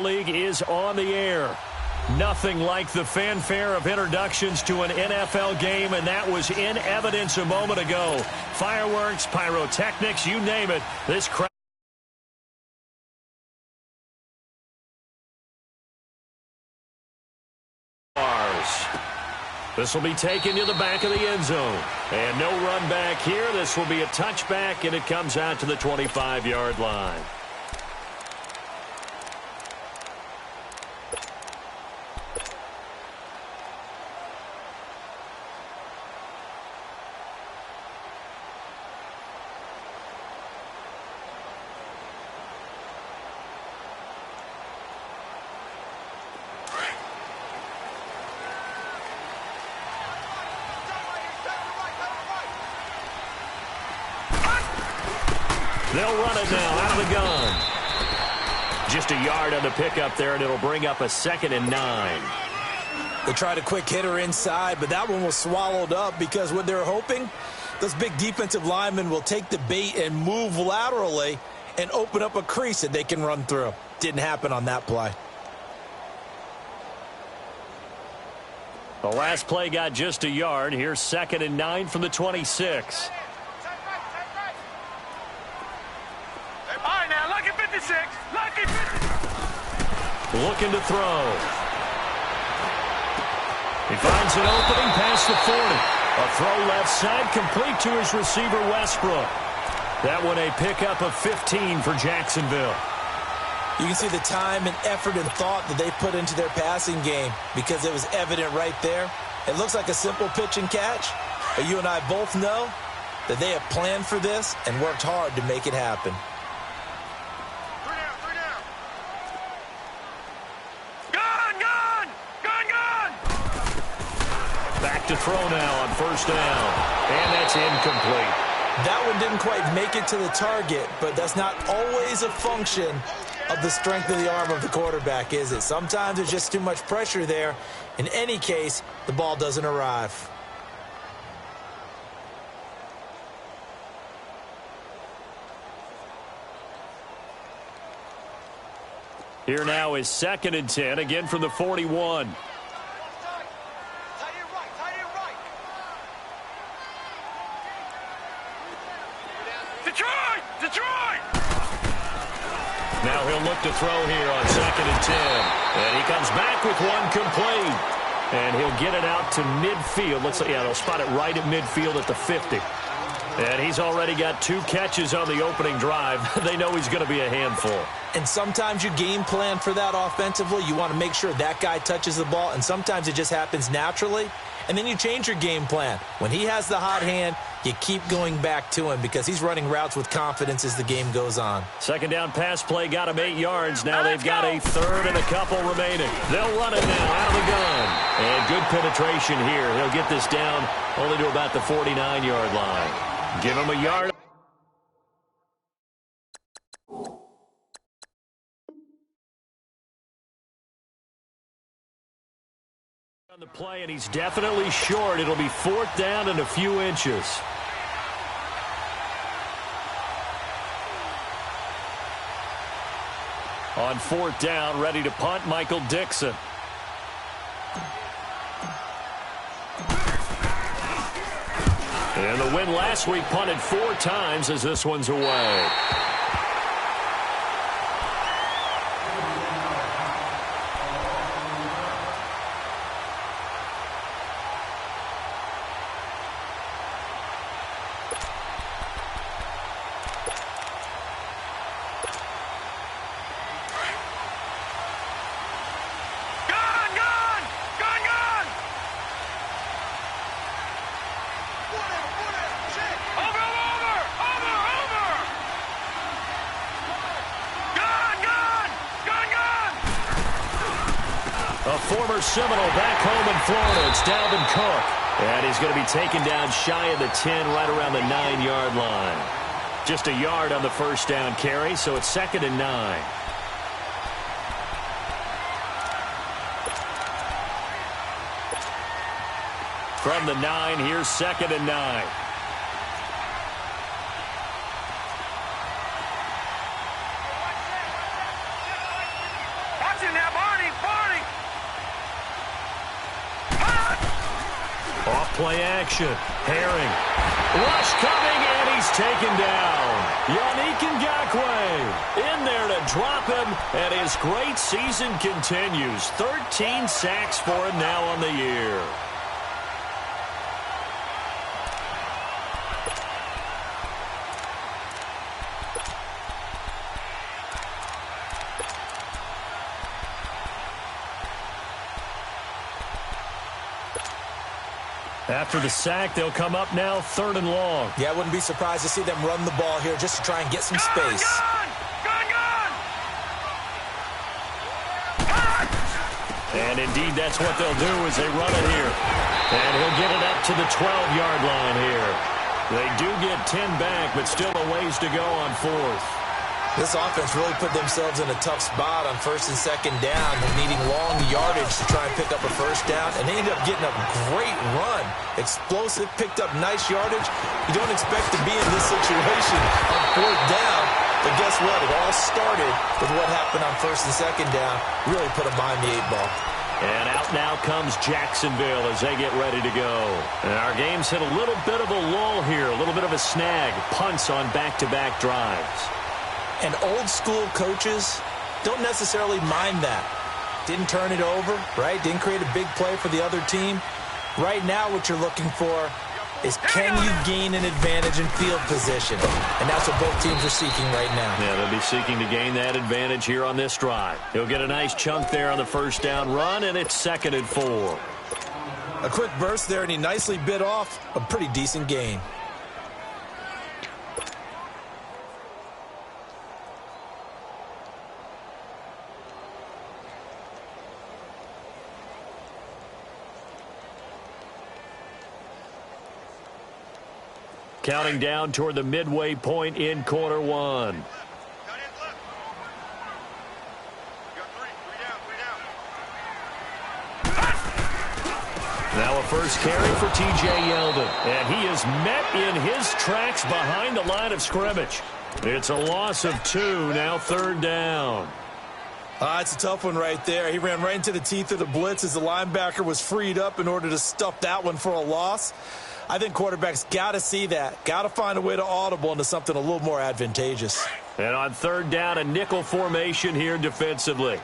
League is on the air. Nothing like the fanfare of introductions to an NFL game, and that was in evidence a moment ago. Fireworks, pyrotechnics, you name it. This crowd. This will be taken to the back of the end zone. And no run back here. This will be a touchback, and it comes out to the 25-yard line. They'll run it now out of the gun. Just a yard on the pickup there, and it'll bring up a 2nd and 9. They tried a quick hitter inside, but that one was swallowed up because what they're hoping, those big defensive linemen will take the bait and move laterally and open up a crease that they can run through. Didn't happen on that play. The last play got just a yard. Here's 2nd and 9 from the 26. Looking to throw. He finds an opening past the 40. A throw left side, complete to his receiver, Westbrook. That one a pickup of 15 for Jacksonville. You can see the time and effort and thought that they put into their passing game because it was evident right there. It looks like a simple pitch and catch, but you and I both know that they have planned for this and worked hard to make it happen. To throw now on 1st down, and that's incomplete. That one didn't quite make it to the target, but that's not always a function of the strength of the arm of the quarterback, is it? Sometimes there's just too much pressure there. In any case, the ball doesn't arrive. Here now is 2nd and 10, again from the 41. Now he'll look to throw here on 2nd and 10. And he comes back with one complete. And he'll get it out to midfield. Looks like, yeah, they'll spot it right at midfield at the 50. And he's already got 2 catches on the opening drive. They know he's going to be a handful. And sometimes you game plan for that offensively. You want to make sure that guy touches the ball. And sometimes it just happens naturally. And then you change your game plan. When he has the hot hand, you keep going back to him because he's running routes with confidence as the game goes on. 2nd down pass play got him 8 yards. Now they've got a 3rd and a couple remaining. They'll run it now out of the gun. And good penetration here. He'll get this down only to about the 49-yard line. Give him a yard. On the play, and he's definitely short. It'll be 4th down and a few inches. On 4th down, ready to punt, Michael Dixon. And the win last week, punted 4 times as this one's away. Former Seminole back home in Florida. It's Dalvin Cook. And he's going to be taken down shy of the 10, right around the 9-yard line. Just a yard on the 1st down carry, so it's 2nd and 9. From the 9, here's 2nd and 9. play action. Herring. Rush coming, and he's taken down. Yannick Ngakoue in there to drop him, and his great season continues. 13 sacks for him now on the year. After the sack, they'll come up now 3rd and long. Yeah, I wouldn't be surprised to see them run the ball here just to try and get some space. And indeed, that's what they'll do as they run it here. And he'll get it up to the 12-yard line here. They do get 10 back, but still a ways to go on 4th. This offense really put themselves in a tough spot on 1st and 2nd down, needing long yardage to try and pick up a 1st down, and they ended up getting a great run. Explosive, picked up nice yardage. You don't expect to be in this situation on 4th down, but guess what? It all started with what happened on 1st and 2nd down. Really put them behind the 8-ball. And out now comes Jacksonville as they get ready to go. And our game's hit a little bit of a lull here, a little bit of a snag. Punts on back-to-back drives. And old-school coaches don't necessarily mind that. Didn't turn it over, right? Didn't create a big play for the other team. Right now what you're looking for is can you gain an advantage in field position? And that's what both teams are seeking right now. Yeah, they'll be seeking to gain that advantage here on this drive. He'll get a nice chunk there on the 1st down run, and it's 2nd and 4. A quick burst there, and he nicely bit off a pretty decent gain. Counting down toward the midway point in quarter 1. Now a first carry for T.J. Yeldon. And he is met in his tracks behind the line of scrimmage. It's a loss of 2, now 3rd down. It's a tough one right there. He ran right into the teeth of the blitz as the linebacker was freed up in order to stuff that one for a loss. I think quarterbacks got to see that. Got to find a way to audible into something a little more advantageous. And on 3rd down, a nickel formation here defensively.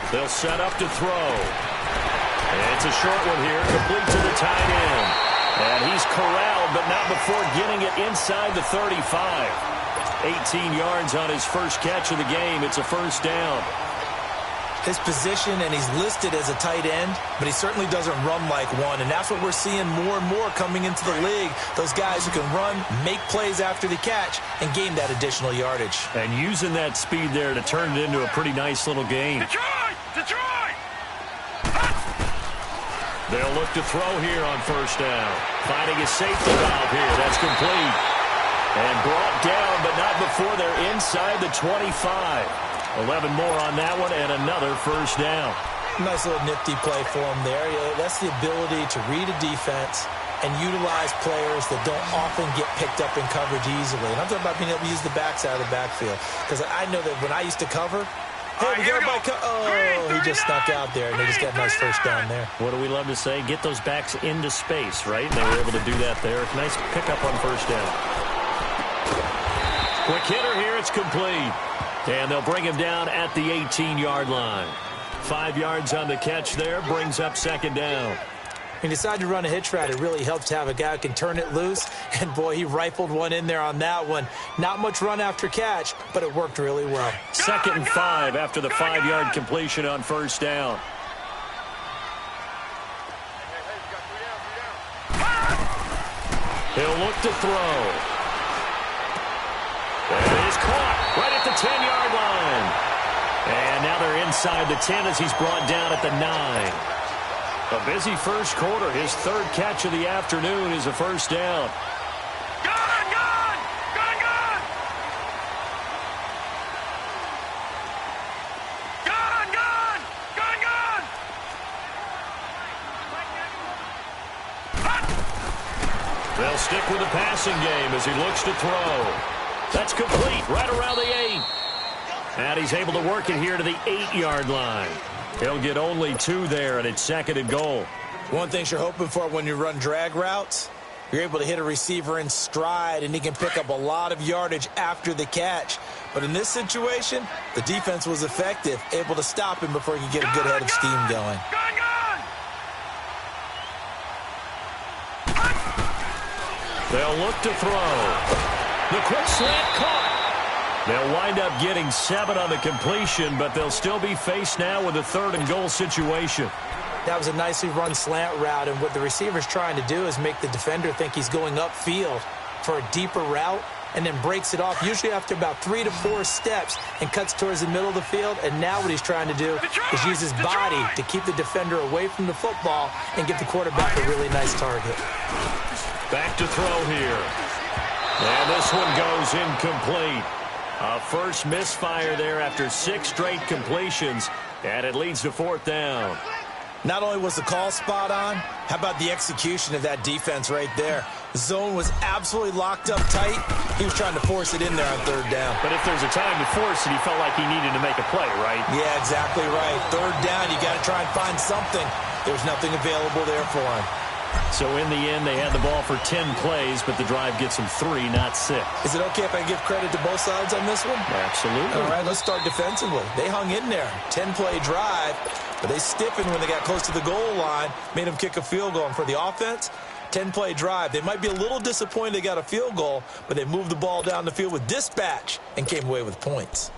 They'll set up to throw. It's a short one here, complete to the tight end. And he's corralled, but not before getting it inside the 35. 18 yards on his first catch of the game. It's a 1st down. His position, and he's listed as a tight end, but he certainly doesn't run like one, and that's what we're seeing more and more coming into the league. Those guys who can run, make plays after the catch, and gain that additional yardage. And using that speed there to turn it into a pretty nice little game. Detroit! They'll look to throw here on 1st down. Finding a safety valve here. That's complete. And brought down, but not before they're inside the 25. 11 more on that one, and another 1st down. Nice little nifty play for him there. That's the ability to read a defense and utilize players that don't often get picked up in coverage easily. And I'm talking about being able to use the backside of the backfield. Because I know that when I used to cover, hey, we got everybody he just snuck out there, and they just got a nice 1st down there. What do we love to say? Get those backs into space, right? And they were able to do that there. Nice pickup on 1st down. Quick hitter here. It's complete. And they'll bring him down at the 18-yard line. 5 yards on the catch there, brings up 2nd down. He decided to run a hitch route. It really helped to have a guy who can turn it loose. And, boy, he rifled one in there on that one. Not much run after catch, but it worked really well. 2nd and 5 after the 5-yard completion on 1st down. He'll look to throw. And it is caught right at the 10-yard line. And now they're inside the 10 as he's brought down at the 9. A busy first quarter. His 3rd catch of the afternoon is a 1st down. They'll stick with the passing game as he looks to throw. That's complete right around the 8. And he's able to work it here to the 8-yard line. He'll get only 2 there, and it's 2nd and goal. One thing you're hoping for when you run drag routes, you're able to hit a receiver in stride, and he can pick up a lot of yardage after the catch. But in this situation, the defense was effective, able to stop him before he could get a good head of steam going. They'll look to throw. The quick slant caught. They'll wind up getting 7 on the completion, but they'll still be faced now with a 3rd and goal situation. That was a nicely run slant route, and what the receiver's trying to do is make the defender think he's going upfield for a deeper route, and then breaks it off, usually after about 3 to 4 steps, and cuts towards the middle of the field. And now what he's trying to do is use his body to keep the defender away from the football and give the quarterback a really nice target. Back to throw here. And this one goes incomplete. A first misfire there after 6 straight completions, and it leads to 4th down. Not only was the call spot on, how about the execution of that defense right there? The zone was absolutely locked up tight. He was trying to force it in there on 3rd down. But if there's a time to force it, he felt like he needed to make a play, right? Yeah, exactly right. 3rd down, you got to try and find something. There was nothing available there for him. So in the end, they had the ball for 10 plays, but the drive gets them 3, not 6. Is it okay if I give credit to both sides on this one? Absolutely. All right, let's start defensively. They hung in there. 10-play drive, but they stiffened when they got close to the goal line, made them kick a field goal. And for the offense, 10-play drive. They might be a little disappointed they got a field goal, but they moved the ball down the field with dispatch and came away with points.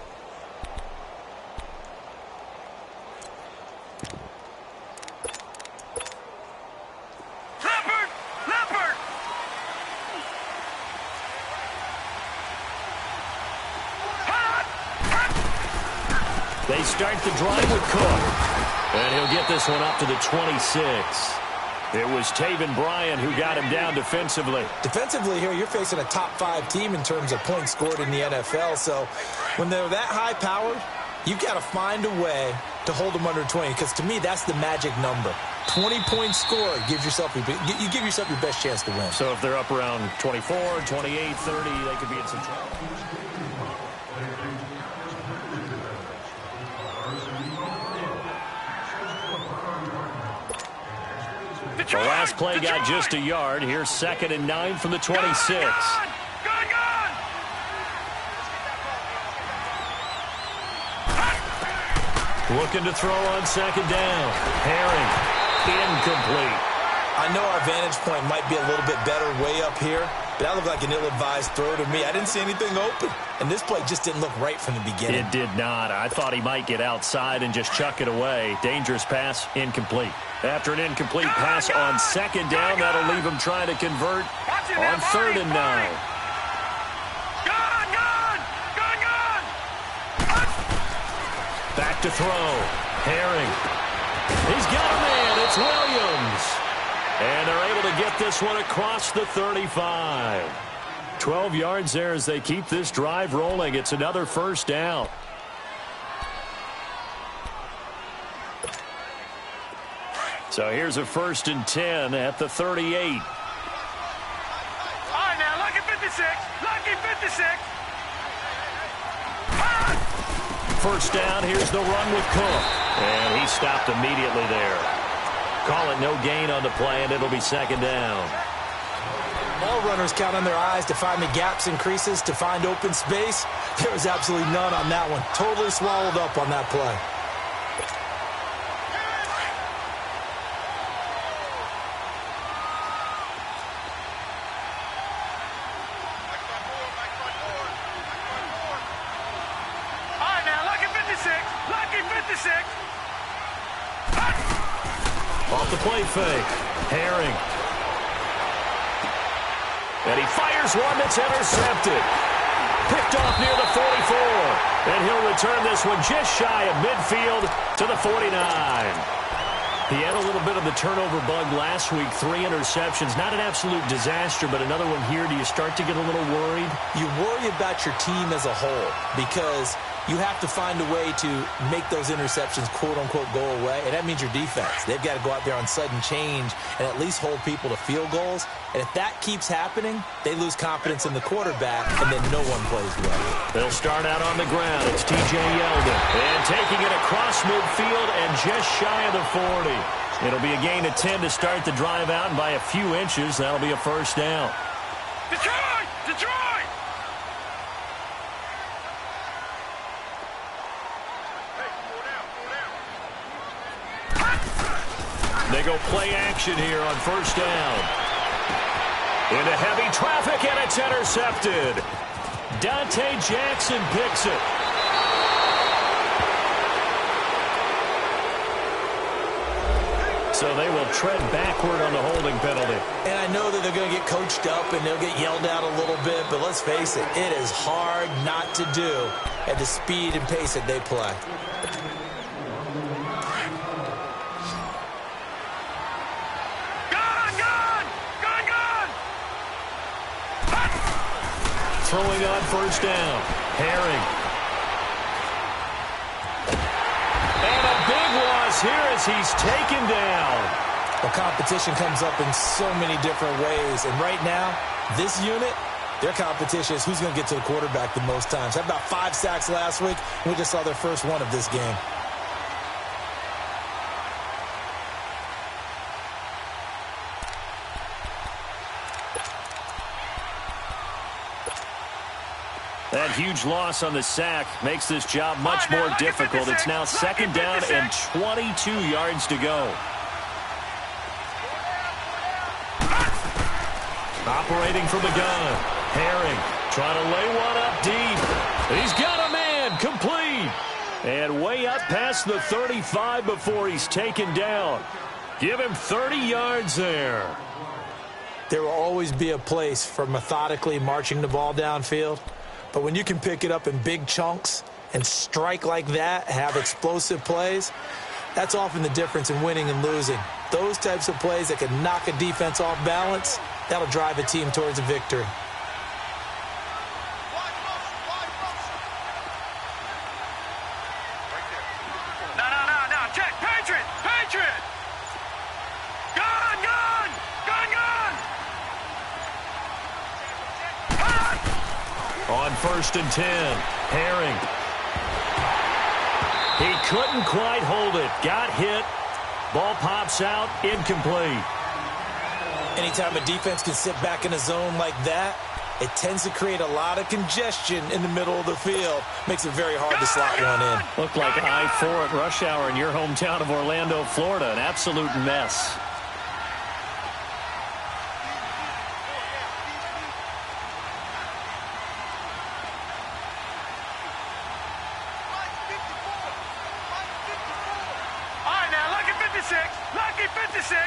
They start the drive with Cook. And he'll get this one up to the 26. It was Taven Bryan who got him down defensively. Defensively here, you're facing a top-5 team in terms of points scored in the NFL. So when they're that high-powered, you've got to find a way to hold them under 20. Because to me, that's the magic number. 20 points scored, you give yourself your best chance to win. So if they're up around 24, 28, 30, they could be in some trouble. The last play got just a yard. Here's 2nd and 9 from the 26. Looking to throw on 2nd down. Herring, incomplete. I know our vantage point might be a little bit better way up here, but that looked like an ill-advised throw to me. I didn't see anything open, and this play just didn't look right from the beginning. It did not. I thought he might get outside and just chuck it away. Dangerous pass, incomplete. After an incomplete pass on 2nd down, that'll leave him trying to convert on 3rd and 9. Back to throw. Herring. He's got a man. It's Williams. And they're able to get this one across the 35. 12 yards there as they keep this drive rolling. It's another 1st down. So here's a 1st and 10 at the 38. All right, now, lucky 56. Lucky 56. 1st down, here's the run with Cook. And he stopped immediately there. Call it no gain on the play, and it'll be 2nd down. All runners count on their eyes to find the gaps and creases, to find open space. There was absolutely none on that one. Totally swallowed up on that play. Off the play fake. Herring. And he fires one that's intercepted. Picked off near the 44. And he'll return this one just shy of midfield to the 49. He had a little bit of the turnover bug last week. 3 interceptions. Not an absolute disaster, but another one here. Do you start to get a little worried? You worry about your team as a whole because you have to find a way to make those interceptions, quote-unquote, go away, and that means your defense. They've got to go out there on sudden change and at least hold people to field goals. And if that keeps happening, they lose confidence in the quarterback, and then no one plays well. They'll start out on the ground. It's T.J. Yeldon. And taking it across midfield and just shy of the 40. It'll be a gain of 10 to start the drive out, and by a few inches, that'll be a first down. Detroit! Detroit! They go play action here on first down. Into heavy traffic, and it's intercepted. Dante Jackson picks it. So they will tread backward on the holding penalty. And I know that they're going to get coached up and they'll get yelled at a little bit, but let's face it, it is hard not to do at the speed and pace that they play. Throwing on first down. Herring. And a big loss here as he's taken down. The competition comes up in so many different ways. And right now, this unit, their competition is who's going to get to the quarterback the most times. Had about 5 sacks last week, and we just saw their first one of this game. That huge loss on the sack makes this job much more difficult. It's now second down and 22 yards to go. Operating from the gun. Herring trying to lay one up deep. He's got a man, complete. And way up past the 35 before he's taken down. Give him 30 yards there. There will always be a place for methodically marching the ball downfield. But when you can pick it up in big chunks and strike like that, have explosive plays, that's often the difference in winning and losing. Those types of plays that can knock a defense off balance, that'll drive a team towards a victory. No. Check. Patriot! Patriot! Gun! Gun! Gun! Gun! On first and 10, Herring. He couldn't quite hold it. Got hit. Ball pops out. Incomplete. Anytime a defense can sit back in a zone like that, it tends to create a lot of congestion in the middle of the field. Makes it very hard to slot one in. Looked like I-4 at rush hour in your hometown of Orlando, Florida. An absolute mess. Lucky 56.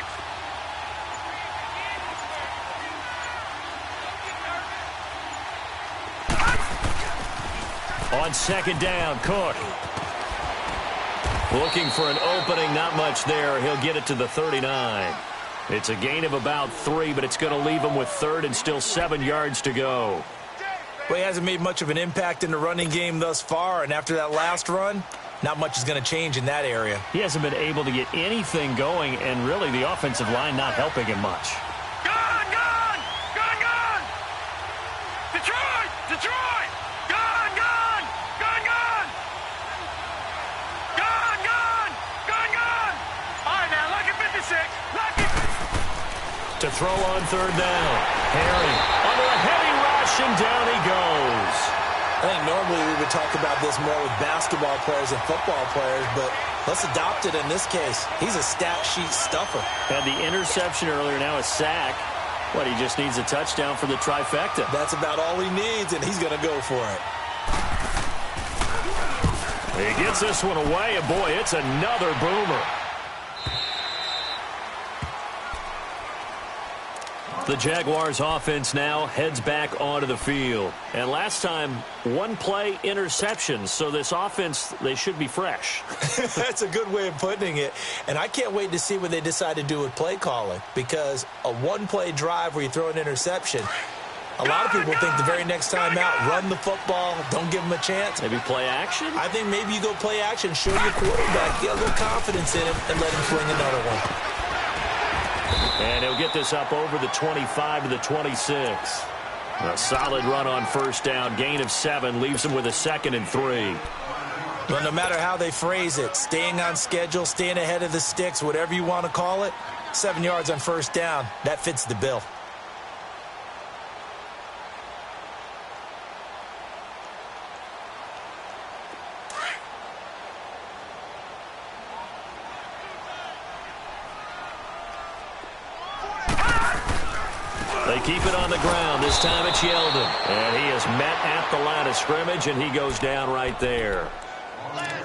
On second down, Cook. Looking for an opening, not much there. He'll get it to the 39. It's a gain of about 3, but it's going to leave him with third and still 7 yards to go. Well, he hasn't made much of an impact in the running game thus far, and after that last run, not much is going to change in that area. He hasn't been able to get anything going, and really the offensive line not helping him much. Gun! Gun! Gun! Gun! Detroit! Detroit! Gun! Gun! Gun! Gun! Gun! Gun! Gun! Gun! All right, now, lucky 56. Lucky. To throw on third down. Herring under a heavy rush, and down he goes. I think normally we would talk about this more with basketball players and football players, but let's adopt it in this case. He's a stat sheet stuffer. Had the interception earlier, now a sack. What, he just needs a touchdown for the trifecta. That's about all he needs, and he's going to go for it. He gets this one away, and boy, it's another boomer. The Jaguars offense now heads back onto the field. And last time, one play interception. So this offense, they should be fresh. That's a good way of putting it. And I can't wait to see what they decide to do with play calling. Because a one-play drive where you throw an interception, A lot of people think the very next time out, run the football, don't give him a chance. Maybe play action? I think maybe you go play action, show your quarterback, get a little confidence in him, and let him fling another one. And he'll get this up over the 25 to the 26. A solid run on first down, gain of 7, leaves him with a 2nd and 3. But no matter how they phrase it, staying on schedule, staying ahead of the sticks, whatever you want to call it, 7 yards on first down, that fits the bill. They keep it on the ground. This time it's Yeldon. And he is met at the line of scrimmage, and he goes down right there.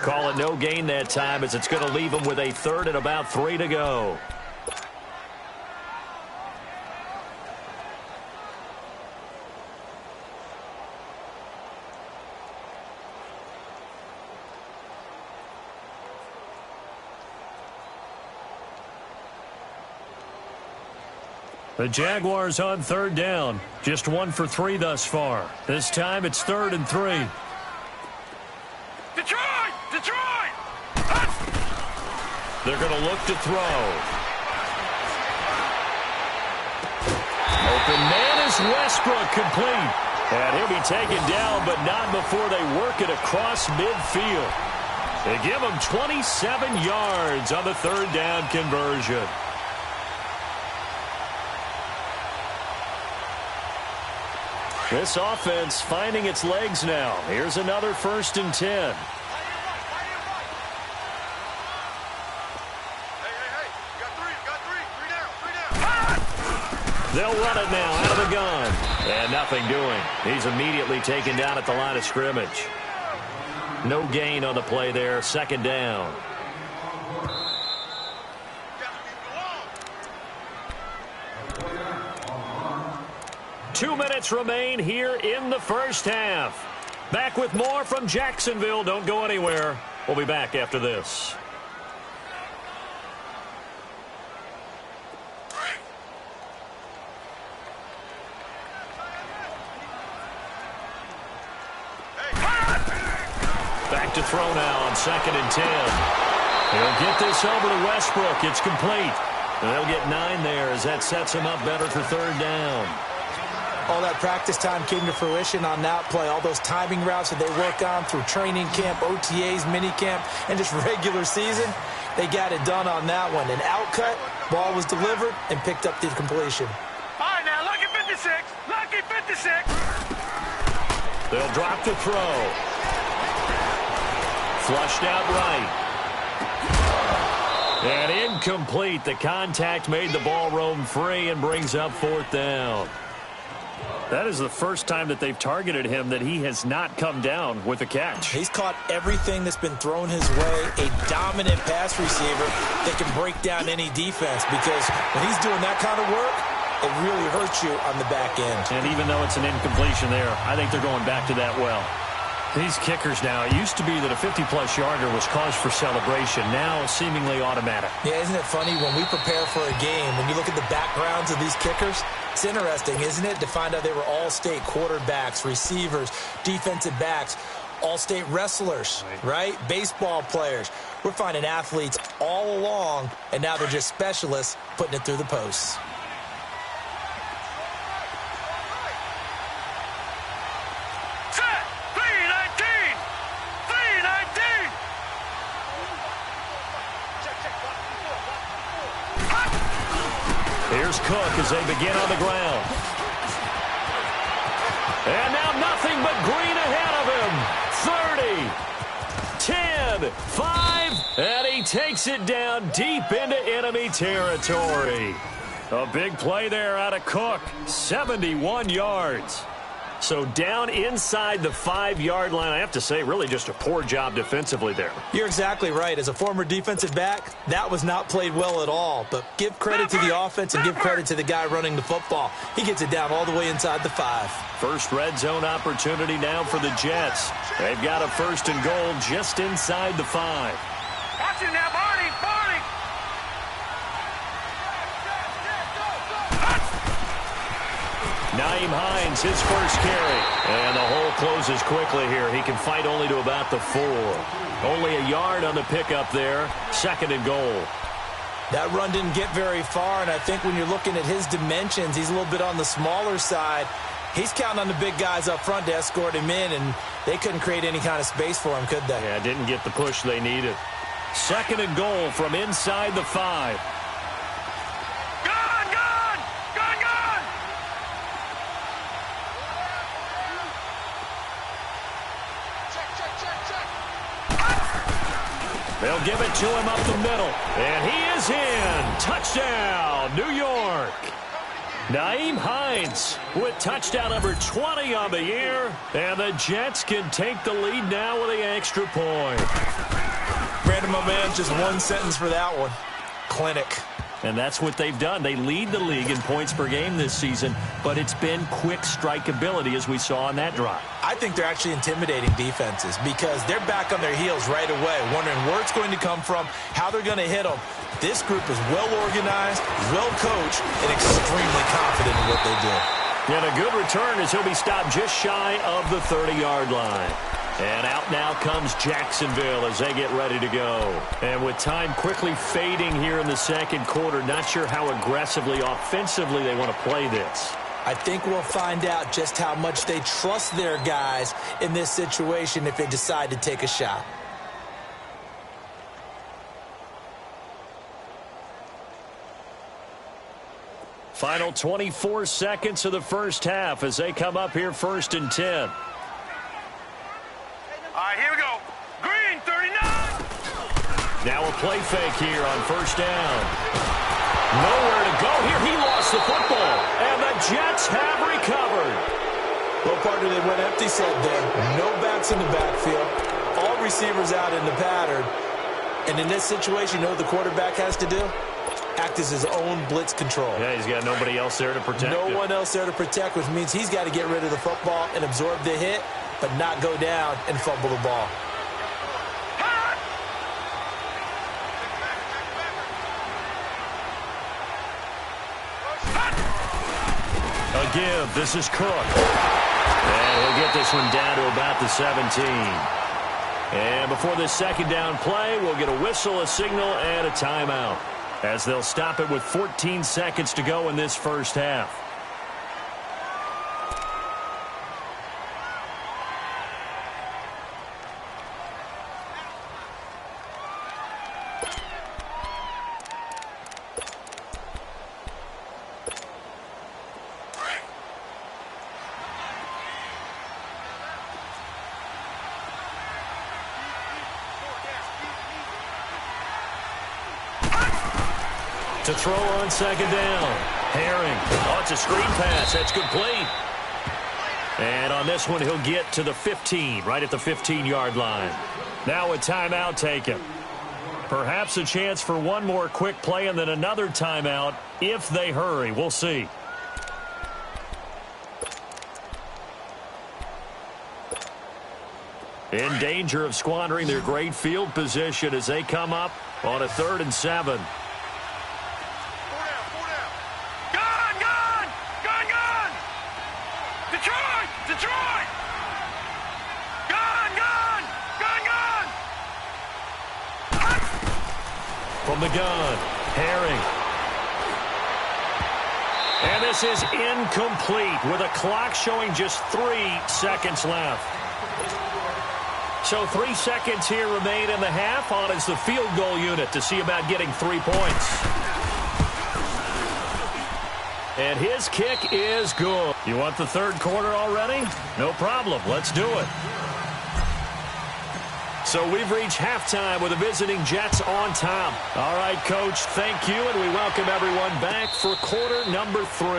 Call it no gain that time, as it's going to leave him with a 3rd and about 3 to go. The Jaguars on 3rd down. Just 1 for 3 thus far. This time it's 3rd and 3. Detroit! Detroit! They're going to look to throw. Open man is Westbrook, complete. And he'll be taken down, but not before they work it across midfield. They give him 27 yards on the 3rd down conversion. This offense finding its legs now. Here's another 1st and 10. They'll run it now out of the gun. And nothing doing. He's immediately taken down at the line of scrimmage. No gain on the play there. 2nd down. Two minutes remain here in the first half. Back with more from Jacksonville. Don't go anywhere. We'll be back after this. Back to throw now on 2nd and 10. He'll get this over to Westbrook. It's complete. And they'll get 9 there as that sets him up better for 3rd down. All that practice time came to fruition on that play. All those timing routes that they work on through training camp, OTAs, minicamp, and just regular season, they got it done on that one. An outcut, ball was delivered, and picked up the completion. All right, now, lucky 56. Lucky 56. They'll drop to throw. Flushed out right. And incomplete. The contact made the ball roam free and brings up 4th down. That is the first time that they've targeted him that he has not come down with a catch. He's caught everything that's been thrown his way. A dominant pass receiver that can break down any defense, because when he's doing that kind of work, it really hurts you on the back end. And even though it's an incompletion there, I think they're going back to that well. These kickers now, it used to be that a 50-plus yarder was cause for celebration. Now, seemingly automatic. Yeah, isn't it funny when we prepare for a game, when you look at the backgrounds of these kickers, it's interesting, isn't it, to find out they were all-state quarterbacks, receivers, defensive backs, all-state wrestlers, right? Baseball players. We're finding athletes all along, and now they're just specialists putting it through the posts. Here's Cook as they begin on the ground. And now nothing but green ahead of him. 30, 10, 5, and he takes it down deep into enemy territory. A big play there out of Cook. 71 yards. So down inside the 5-yard line, I have to say, really just a poor job defensively there. You're exactly right. As a former defensive back, that was not played well at all. But give credit to the offense and give credit to the guy running the football. He gets it down all the way inside the 5. First red zone opportunity now for the Jets. They've got a 1st and goal just inside the 5. Watch it now, Barney! Barney! Nyheim Hines, his first carry. And the hole closes quickly here. He can fight only to about the 4. Only a yard on the pickup there. 2nd and goal. That run didn't get very far, and I think when you're looking at his dimensions, he's a little bit on the smaller side. He's counting on the big guys up front to escort him in, and they couldn't create any kind of space for him, could they? Yeah, didn't get the push they needed. 2nd and goal from inside the 5. They'll give it to him up the middle. And he is in. Touchdown, New York. Nyheim Hines with touchdown number 20 on the year. And the Jets can take the lead now with the extra point. Brandon, my man, just one sentence for that one. Clinic. And that's what they've done. They lead the league in points per game this season, but it's been quick strikeability as we saw on that drive. I think they're actually intimidating defenses because they're back on their heels right away, wondering where it's going to come from, how they're going to hit them. This group is well organized, well coached, and extremely confident in what they do. And a good return as he'll be stopped just shy of the 30-yard line. And out now comes Jacksonville as they get ready to go. And with time quickly fading here in the 2nd quarter, not sure how aggressively, offensively they want to play this. I think we'll find out just how much they trust their guys in this situation if they decide to take a shot. Final 24 seconds of the first half as they come up here 1st and 10. All right, here we go. Green, 39. Now a play fake here on 1st down. Nowhere to go here. He lost the football. And the Jets have recovered. Well, partner, they went empty set there. No backs in the backfield. All receivers out in the pattern. And in this situation, you know what the quarterback has to do? Act as his own blitz control. Yeah, he's got nobody else there to protect him. No one else there to protect, which means he's got to get rid of the football and absorb the hit, but not go down and fumble the ball. A give. This is Cook. And he'll get this one down to about the 17. And before this 2nd down play, we'll get a whistle, a signal, and a timeout, as they'll stop it with 14 seconds to go in this first half. To throw on 2nd down. Herring. Oh, it's a screen pass. That's complete. And on this one, he'll get to the 15, right at the 15-yard line. Now a timeout taken. Perhaps a chance for one more quick play and then another timeout if they hurry. We'll see. In danger of squandering their great field position as they come up on a 3rd and 7. Detroit! Gun! From the gun, Herring. And this is incomplete with a clock showing just 3 seconds left. So 3 seconds here remain in the half. On is the field goal unit to see about getting 3 points. And his kick is good. You want the 3rd quarter already? No problem. Let's do it. So we've reached halftime with the visiting Jets on top. All right, Coach, thank you, and we welcome everyone back for quarter number 3.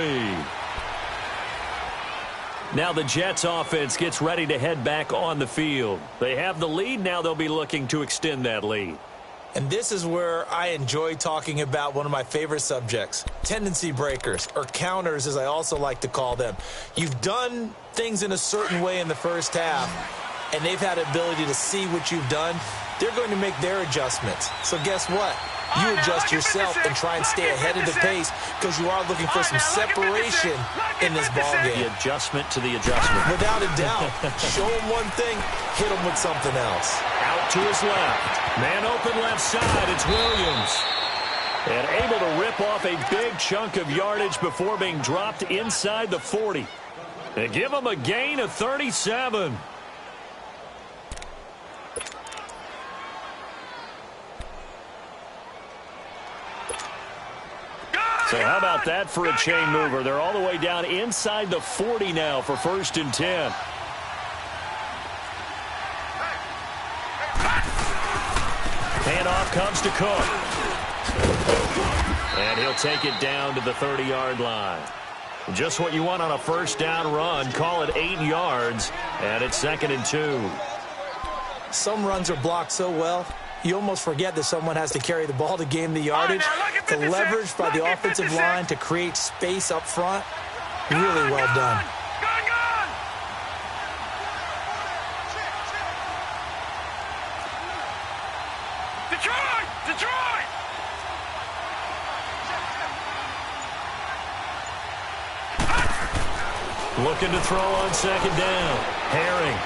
Now the Jets offense gets ready to head back on the field. They have the lead. Now they'll be looking to extend that lead. And this is where I enjoy talking about one of my favorite subjects, tendency breakers, or counters as I also like to call them. You've done things in a certain way in the first half, and they've had the ability to see what you've done. They're going to make their adjustments. So guess what? you adjust yourself and try and stay ahead of the pace because you are looking for some separation in this ball game. The adjustment to the adjustment. Without a doubt. Show him one thing, hit him with something else. Out to his left. Man open left side. It's Williams. And able to rip off a big chunk of yardage before being dropped inside the 40. And give him a gain of 37. So how about that for a chain mover? They're all the way down inside the 40 now for 1st and 10. Handoff comes to Cook. And he'll take it down to the 30-yard line. Just what you want on a 1st down run. Call it 8 yards. And it's 2nd and 2. Some runs are blocked so well, you almost forget that someone has to carry the ball to gain the yardage. The leverage by the offensive line to create space up front, really well done. Detroit! Looking to throw on 2nd down. Herring.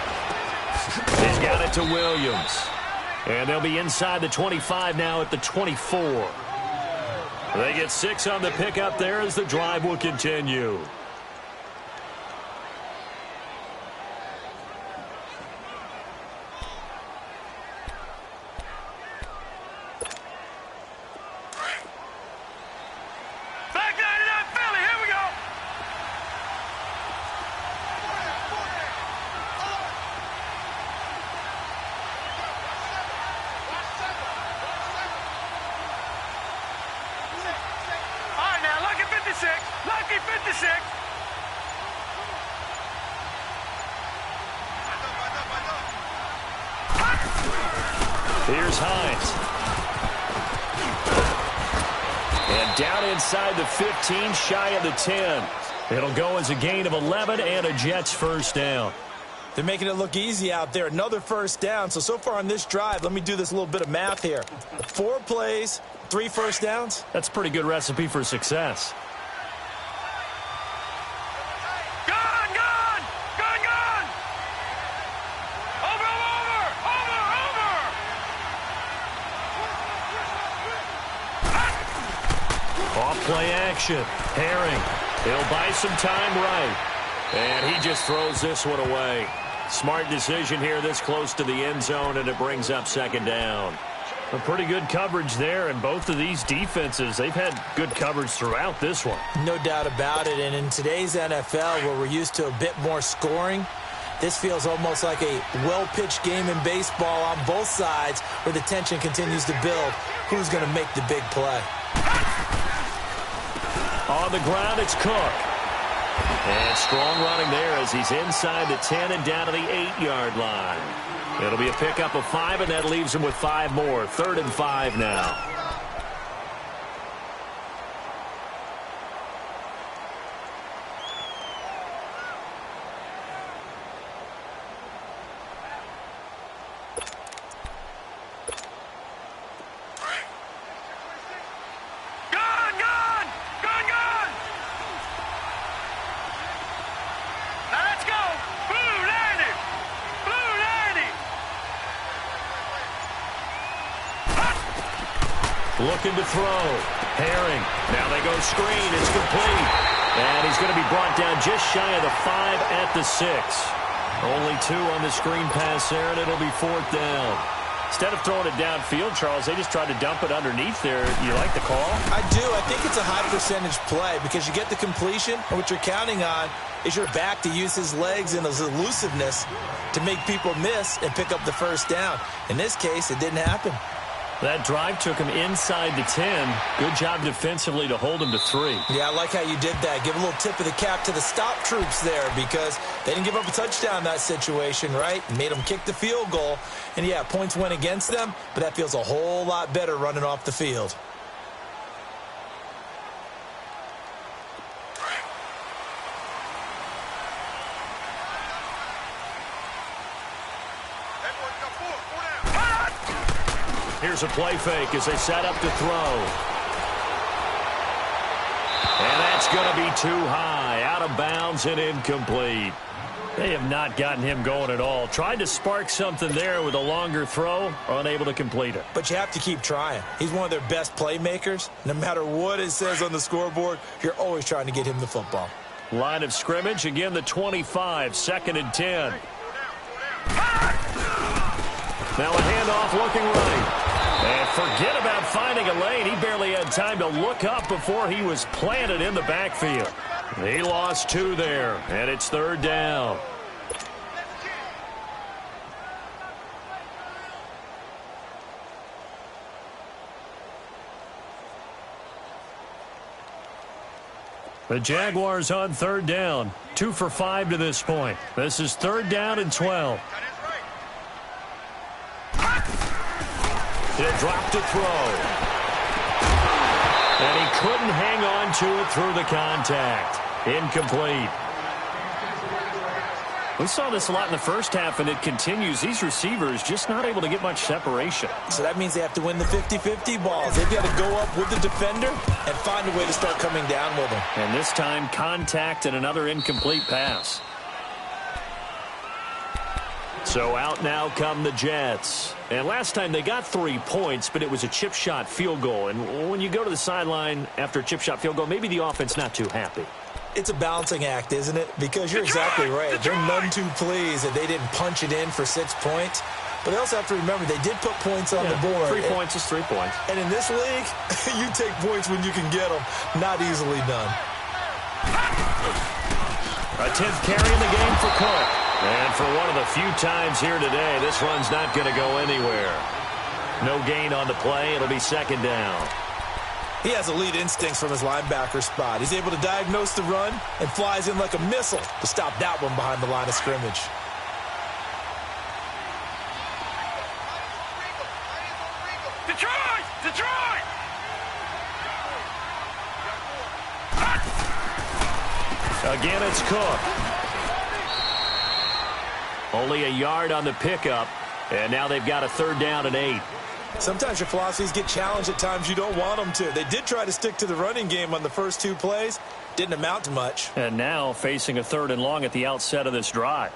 He's got it to Williams. And they'll be inside the 25 now at the 24. They get 6 on the pickup there as the drive will continue. Lucky 56. Here's Hines. And down inside the 15, shy of the 10. It'll go as a gain of 11 and a Jets 1st down. They're making it look easy out there. Another 1st down. So far on this drive, let me do this little bit of math here. 4 plays, 3 1st downs. That's a pretty good recipe for success. Off-play action. Herring. He'll buy some time right. And he just throws this one away. Smart decision here this close to the end zone, and it brings up 2nd down. A pretty good coverage there, and both of these defenses, they've had good coverage throughout this one. No doubt about it, and in today's NFL, where we're used to a bit more scoring, this feels almost like a well-pitched game in baseball on both sides where the tension continues to build. Who's going to make the big play? On the ground, it's Cook. And strong running there as he's inside the 10 and down to the 8-yard line. It'll be a pickup of 5, and that leaves him with 5 more. 3rd and 5 now. Looking to throw. Herring. Now they go screen. It's complete. And he's going to be brought down just shy of the 5 at the 6. Only 2 on the screen pass there, and it'll be 4th down. Instead of throwing it downfield, Charles, they just tried to dump it underneath there. You like the call? I do. I think it's a high-percentage play because you get the completion, and what you're counting on is your back to use his legs and his elusiveness to make people miss and pick up the 1st down. In this case, it didn't happen. That drive took him inside the 10. Good job defensively to hold him to 3. Yeah, I like how you did that. Give a little tip of the cap to the stop troops there because they didn't give up a touchdown in that situation, right? Made them kick the field goal. And, yeah, points went against them, but that feels a whole lot better running off the field. Here's a play fake as they set up to throw. And that's going to be too high, out of bounds and incomplete. They have not gotten him going at all. Tried to spark something there with a longer throw, unable to complete it. But you have to keep trying. He's one of their best playmakers. No matter what it says on the scoreboard, you're always trying to get him the football. Line of scrimmage, again the 25, 2nd and 10. Now a handoff looking right. And forget about finding a lane. He barely had time to look up before he was planted in the backfield. He lost 2 there, and it's 3rd down. The Jaguars on 3rd down. 2 for 5 to this point. This is 3rd down and 12. He'll drop to throw. And he couldn't hang on to it through the contact. Incomplete. We saw this a lot in the first half, and it continues. These receivers just not able to get much separation. So that means they have to win the 50-50 balls. They've got to go up with the defender and find a way to start coming down with him. And this time, contact and another incomplete pass. So out now come the Jets. And last time they got 3 points, but it was a chip shot field goal. And when you go to the sideline after a chip shot field goal, maybe the offense not too happy. It's a balancing act, isn't it? Because you're exactly right. They're none too pleased that they didn't punch it in for 6 points. But they also have to remember they did put points on the board. 3 points is 3 points. And in this league, you take points when you can get them. Not easily done. A 10th carry in the game for Cook. And for one of the few times here today, this run's not going to go anywhere. No gain on the play. It'll be 2nd down. He has elite instincts from his linebacker spot. He's able to diagnose the run and flies in like a missile to stop that one behind the line of scrimmage. Detroit! Detroit! Again, it's Cook. Only a yard on the pickup, and now they've got a 3rd down and 8. Sometimes your philosophies get challenged at times you don't want them to. They did try to stick to the running game on the first 2 plays. Didn't amount to much. And now facing a 3rd and long at the outset of this drive.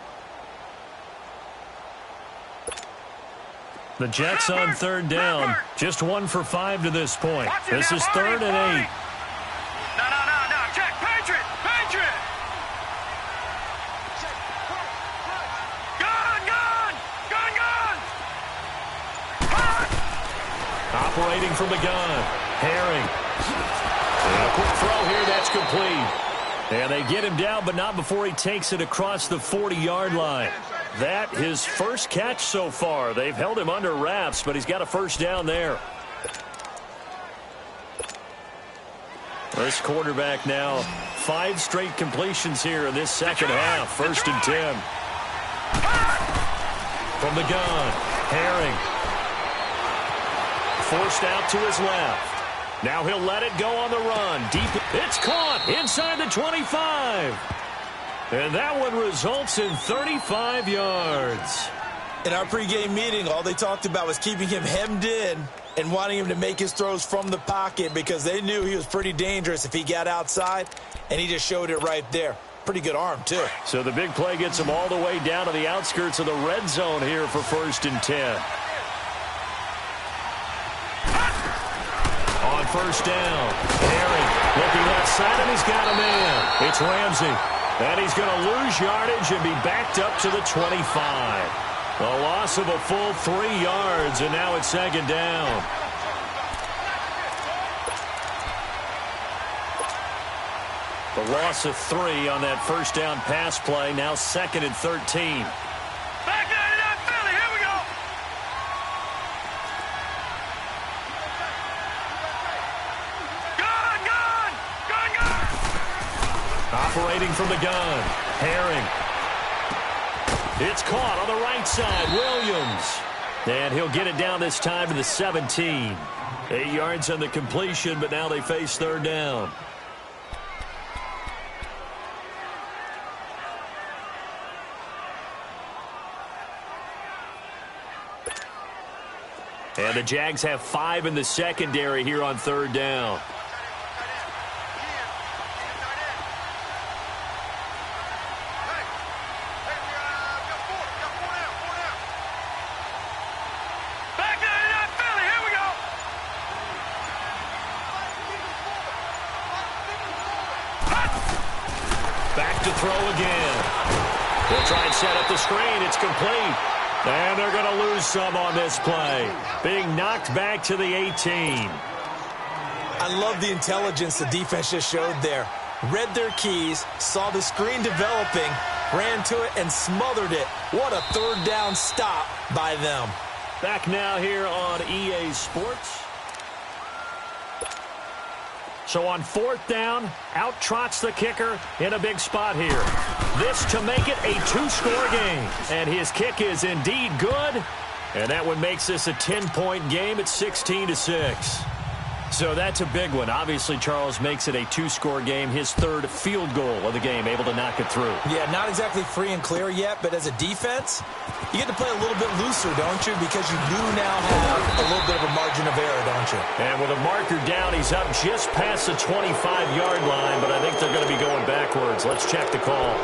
The Jets on 3rd down. Just 1 for 5 to this point. This is 3rd and 8. No. Check. Patriot! Patriot! Operating from the gun. Herring. And a quick throw here. That's complete. And they get him down, but not before he takes it across the 40-yard line. That his first catch so far. They've held him under wraps, but he's got a 1st down there. This quarterback now 5 straight completions here in this 2nd half. 1st and 10. From the gun. Herring. Forced out to his left. Now he'll let it go on the run. Deep. It's caught inside the 25. And that one results in 35 yards. In our pregame meeting, all they talked about was keeping him hemmed in and wanting him to make his throws from the pocket because they knew he was pretty dangerous if he got outside, and he just showed it right there. Pretty good arm, too. So the big play gets him all the way down to the outskirts of the red zone here for 1st and 10. On 1st down, Herring looking left side, and he's got a man. It's Ramsey. And he's going to lose yardage and be backed up to the 25. A loss of a full 3 yards, and now it's 2nd down. The loss of 3 on that 1st down pass play, now 2nd and 13. Back there to that Philly. Here we go. Gun! Operating from the gun. Herring. It's caught on the right side. Williams. And he'll get it down this time to the 17. 8 yards on the completion, but now they face 3rd down. And the Jags have 5 in the secondary here on third down. Back to throw again. They'll try and set up the screen. It's complete. And they're going to lose some on this play. Being knocked back to the 18. I love the intelligence the defense just showed there. Read their keys, saw the screen developing, ran to it, and smothered it. What a third down stop by them. Back now here on EA Sports. So on fourth down, out trots the kicker in a big spot here. This to make it a 2-score game. And his kick is indeed good. And that one makes this a 10-point game at 16-6. So that's a big one. Obviously, Charles makes it a 2-score game. His third field goal of the game, able to knock it through. Yeah, not exactly free and clear yet, but as a defense, you get to play a little bit looser, don't you? Because you do now have a little bit of a margin of error, don't you? And with a marker down, he's up just past the 25-yard line, but I think they're going to be going backwards. Let's check the call.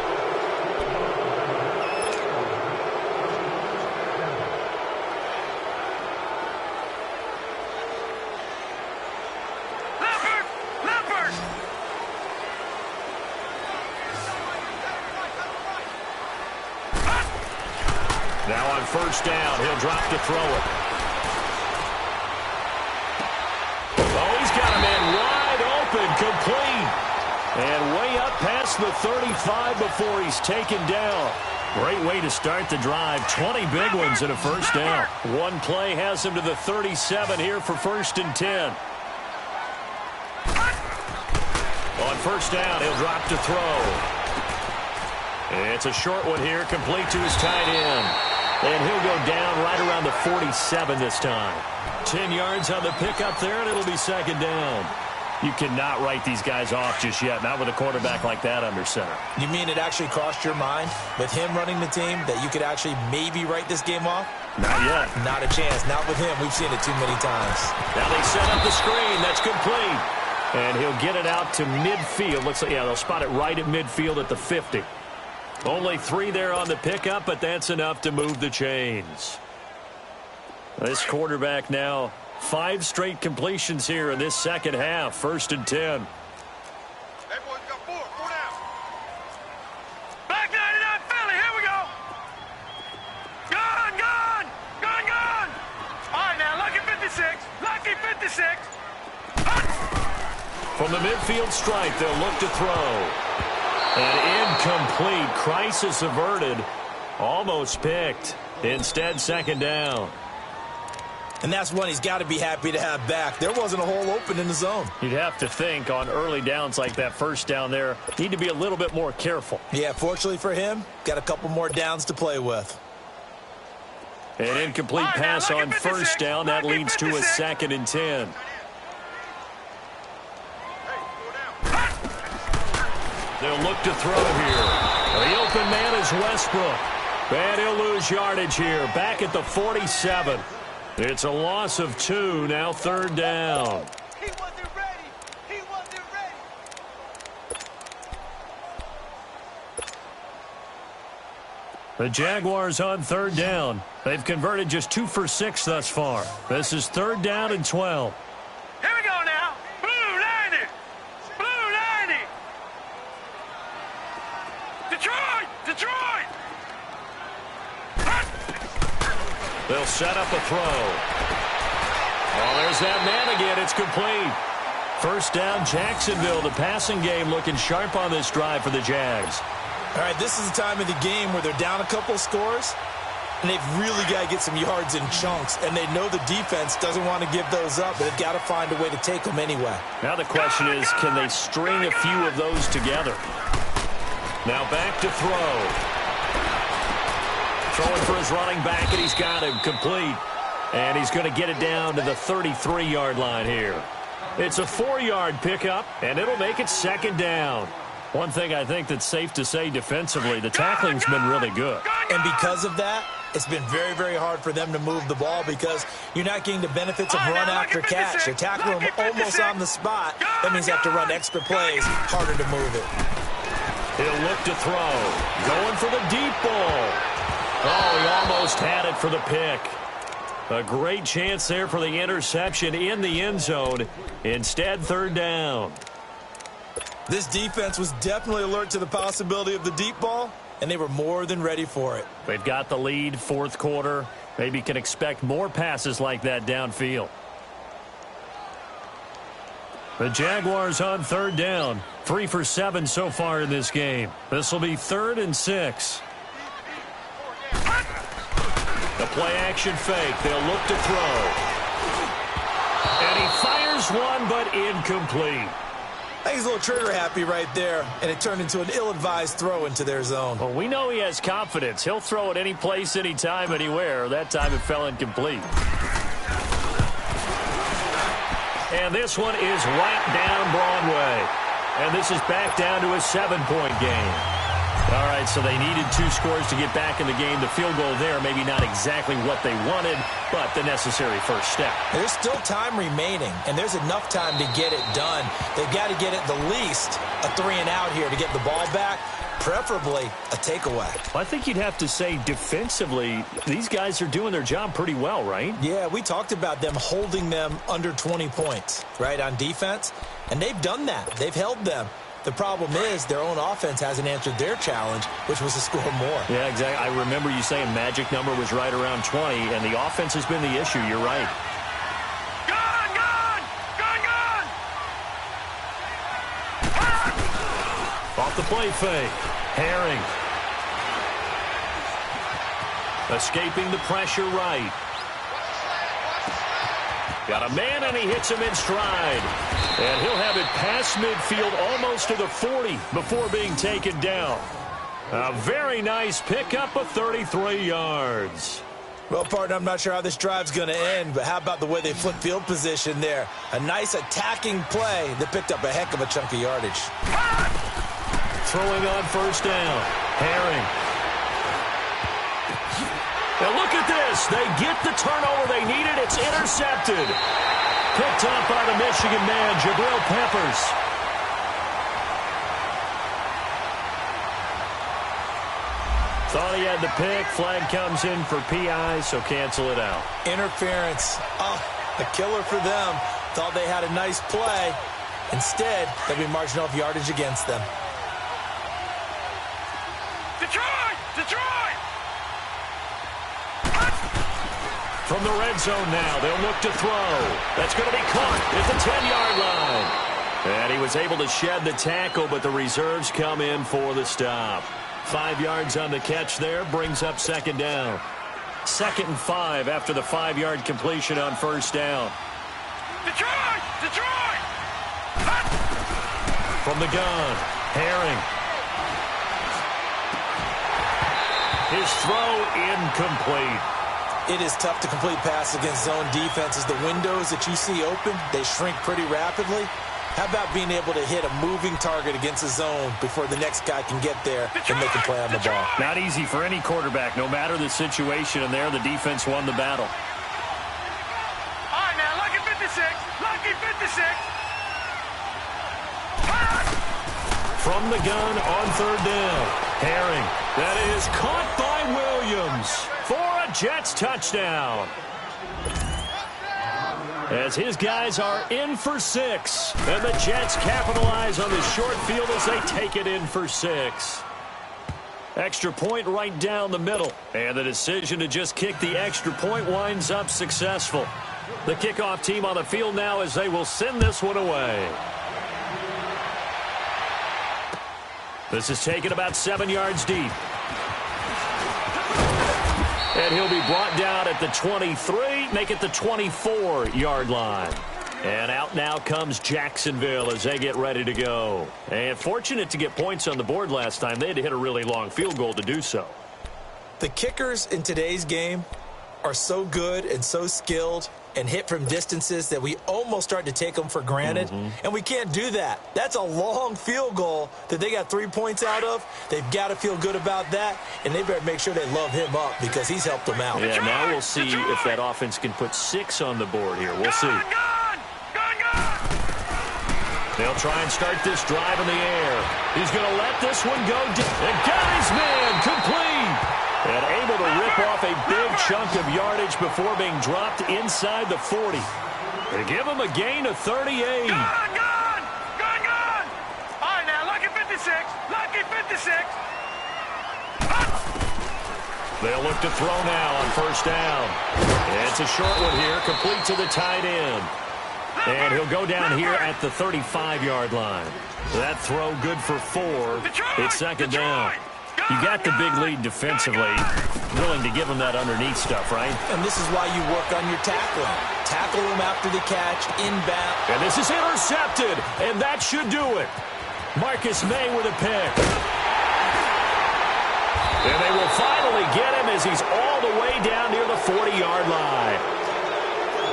Now on first down, he'll drop to throw it. Oh, he's got a man wide open, complete. And way up past the 35 before he's taken down. Great way to start the drive. 20 big ones in a first down. One play has him to the 37 here for 1st and 10. On first down, he'll drop to throw. It's a short one here, complete to his tight end. And he'll go down right around the 47 this time. 10 yards on the pickup there, and it'll be second down. You cannot write these guys off just yet, not with a quarterback like that under center. You mean it actually crossed your mind with him running the team that you could actually maybe write this game off? Not yet. Not a chance. Not with him. We've seen it too many times. Now they set up the screen. That's complete. And he'll get it out to midfield. Looks like, yeah, they'll spot it right at midfield at the 50. Only 3 there on the pickup, but that's enough to move the chains. This quarterback now, 5 straight completions here in this second half. 1st and 10. Hey, boys, got 4 down. Back 99 Philly, here we go. Gone. All right, now, lucky 56. Lucky 56. From the midfield stripe, they'll look to throw. And incomplete. Crisis averted. Almost picked. Instead, second down. And that's one he's got to be happy to have back. There wasn't a hole open in the zone. You'd have to think on early downs like that first down there, need to be a little bit more careful. Yeah, fortunately for him, got a couple more downs to play with. An incomplete pass on first down. That leads to a 2nd and 10. They'll look to throw here. The open man is Westbrook. And he'll lose yardage here. Back at the 47. It's a loss of 2. Now 3rd down. He wasn't ready. The Jaguars on 3rd down. They've converted just 2 for 6 thus far. This is 3rd down and 12. Here we go now. Blue 90. Detroit. They'll set up a throw. Oh, there's that man again. It's complete. First down, Jacksonville. The passing game looking sharp on this drive for the Jags. All right, this is the time of the game where they're down a couple of scores, and they've really got to get some yards in chunks, and they know the defense doesn't want to give those up, but they've got to find a way to take them anyway. Now the question is, can they string a few of those together? Now back to throw. Throwing for his running back, and he's got him complete. And he's going to get it down to the 33-yard line here. It's a 4-yard pickup, and it'll make it 2nd down. One thing I think that's safe to say defensively, the tackling's been really good. And because of that, It's been very, very hard for them to move the ball because you're not getting the benefits of run after catch. You're tackling them almost on the spot. That means you have to run extra plays, harder to move it. He'll look to throw. Going for the deep ball. Oh, he almost had it for the pick. A great chance there for the interception in the end zone. Instead, third down. This defense was definitely alert to the possibility of the deep ball, and they were more than ready for it. They've got the lead, fourth quarter. Maybe can expect more passes like that downfield. The Jaguars on third down. 3 for 7 so far in this game. This will be 3rd and 6. The play-action fake. They'll look to throw. And he fires one, but incomplete. I think he's a little trigger-happy right there, and it turned into an ill-advised throw into their zone. Well, we know he has confidence. He'll throw it any place, anytime, anywhere. That time it fell incomplete. And this one is right down Broadway. And this is back down to a 7-point game. All right, so they needed 2 scores to get back in the game. The field goal there, maybe not exactly what they wanted, but the necessary first step. There's still time remaining, and there's enough time to get it done. They've got to get at the least a 3-and-out here to get the ball back, preferably a takeaway. Well, I think you'd have to say defensively, these guys are doing their job pretty well, right? Yeah, we talked about them holding them under 20 points, right, on defense, and they've done that. They've held them. The problem is their own offense hasn't answered their challenge, which was to score more. Yeah, exactly. I remember you saying magic number was right around 20, and the offense has been the issue. You're right. Gone, gone! Gone, gone! Off the play fake. Herring. Escaping the pressure right. Got a man, and he hits him in stride. And he'll have it past midfield almost to the 40 before being taken down. A very nice pickup of 33 yards. Well, partner, I'm not sure how this drive's going to end, but how about the way they flip field position there? A nice attacking play that picked up a heck of a chunk of yardage. Throwing on first down. Herring. Now look at this. They get the turnover they needed. It's intercepted. Picked up by the Michigan man, Jabril Peppers. Thought he had the pick. Flag comes in for PI, so cancel it out. Interference. Oh, a killer for them. Thought they had a nice play. Instead, they'll be marching off yardage against them. Detroit! Detroit! From the red zone now, they'll look to throw. That's going to be caught at the 10-yard line. And he was able to shed the tackle, but the reserves come in for the stop. 5 yards on the catch there, brings up second down. 2nd and 5 after the 5-yard completion on first down. Detroit! Detroit! From the gun, Herring. His throw incomplete. It is tough to complete pass against zone defenses. The windows that you see open, they shrink pretty rapidly. How about being able to hit a moving target against a zone before the next guy can get there and make a play on the ball? Not easy for any quarterback, no matter the situation, and there the defense won the battle. All right, now, lucky 56. Lucky 56. From the gun on third down. Herring. That is caught by Williams for a Jets touchdown. As his guys are in for 6. And the Jets capitalize on the short field as they take it in for 6. Extra point right down the middle. And the decision to just kick the extra point winds up successful. The kickoff team on the field now as they will send this one away. This is taken about 7 yards deep. And he'll be brought down at the 23, make it the 24-yard line. And out now comes Jacksonville as they get ready to go. And fortunate to get points on the board last time. They had to hit a really long field goal to do so. The kickers in today's game are so good and so skilled, and hit from distances that we almost start to take them for granted. And we can't do that. That's a long field goal that they got 3 points out of. They've got to feel good about that, and they better make sure they love him up because he's helped them out. Yeah, now we'll see if that offense can put 6 on the board here. We'll see. They'll try and start this drive in the air. He's going to let this one go. And got his man complete. And able to rip off a big chunk of yardage before being dropped inside the 40. They give him a gain of 38. Gone! All right, now, lucky 56. Lucky 56. They'll look to throw now on first down. It's a short one here, complete to the tight end. And he'll go down here at the 35-yard line. That throw good for 4. It's second down. You got the big lead defensively. Willing to give him that underneath stuff, right? And this is why you work on your tackling. Tackle him after the catch, inbound. And this is intercepted, and that should do it. Marcus May with a pick. And they will finally get him as he's all the way down near the 40-yard line.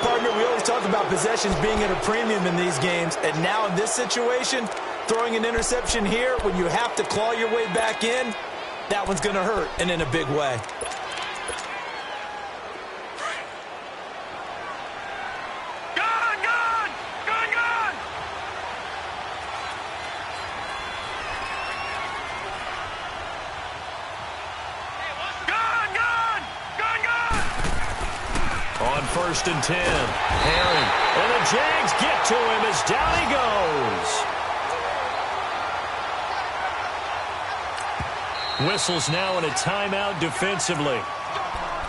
Partner, we always talk about possessions being at a premium in these games, and now in this situation, throwing an interception here when you have to claw your way back in, that one's going to hurt, and in a big way. On first and 10, Herring. And the Jags get to him as down he goes. Whistles now in a timeout defensively.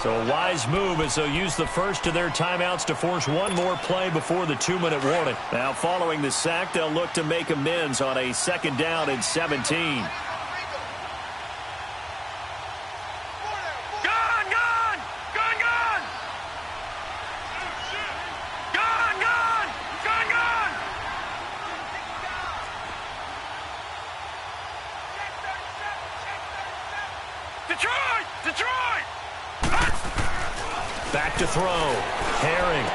So a wise move as they'll use the first of their timeouts to force one more play before the 2-minute warning. Now following the sack, they'll look to make amends on a second down and 17. Back to throw. Herring.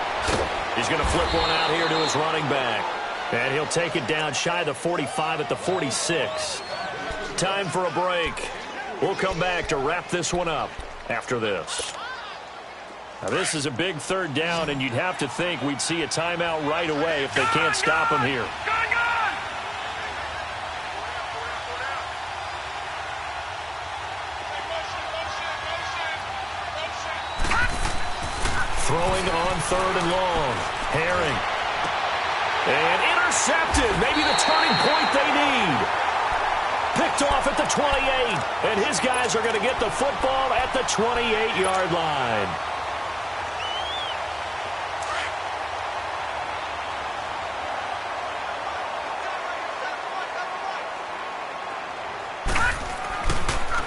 He's going to flip one out here to his running back. And he'll take it down shy of the 45 at the 46. Time for a break. We'll come back to wrap this one up after this. Now, this is a big third down, and you'd have to think we'd see a timeout right away if they can't stop him here. Throwing on third and long. Herring. And intercepted. Maybe the turning point they need. Picked off at the 28. And his guys are going to get the football at the 28-yard line.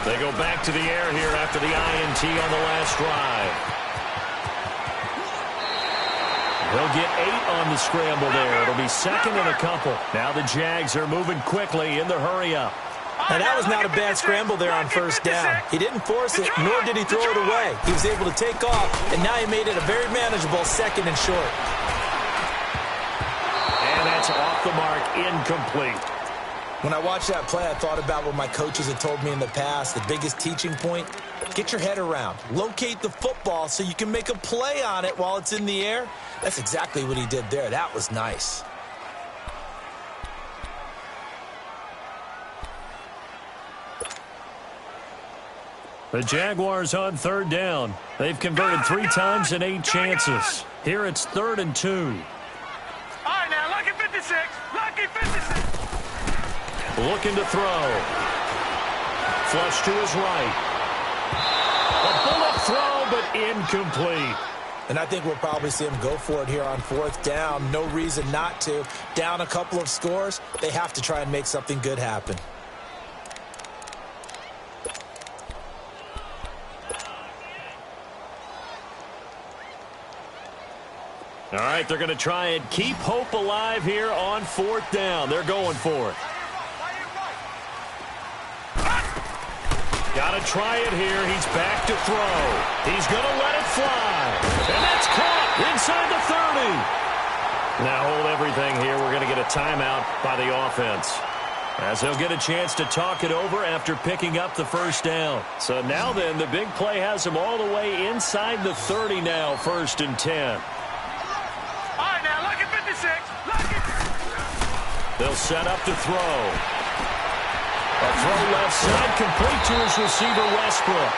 They go back to the air here after the INT on the last drive. They'll get 8 on the scramble there. It'll be second and a couple. Now the Jags are moving quickly in the hurry-up. And that was not a bad scramble there on first down. He didn't force it, nor did he throw it away. He was able to take off, and now he made it a very manageable second and short. And that's off the mark, incomplete. When I watched that play, I thought about what my coaches had told me in the past. The biggest teaching point, get your head around. Locate the football so you can make a play on it while it's in the air. That's exactly what he did there. That was nice. The Jaguars on third down. They've converted 3 times in 8 chances. Here it's 3rd and 2. All right, now, lucky 56. Lucky 56. Looking to throw. Flush to his right. A bullet throw, but incomplete. And I think we'll probably see him go for it here on 4th down. No reason not to. Down a couple of scores, they have to try and make something good happen. All right, they're going to try and keep hope alive here on 4th down. They're going for it. Got to try it here. He's back to throw. He's going to let it fly. And that's caught. Inside the 30. Now hold everything here. We're going to get a timeout by the offense, as they'll get a chance to talk it over after picking up the first down. So now then, the big play has them all the way inside the 30 now, 1st and 10. All right, now, look at 56. Look at... They'll set up to throw. A throw left side, complete to his receiver, Westbrook.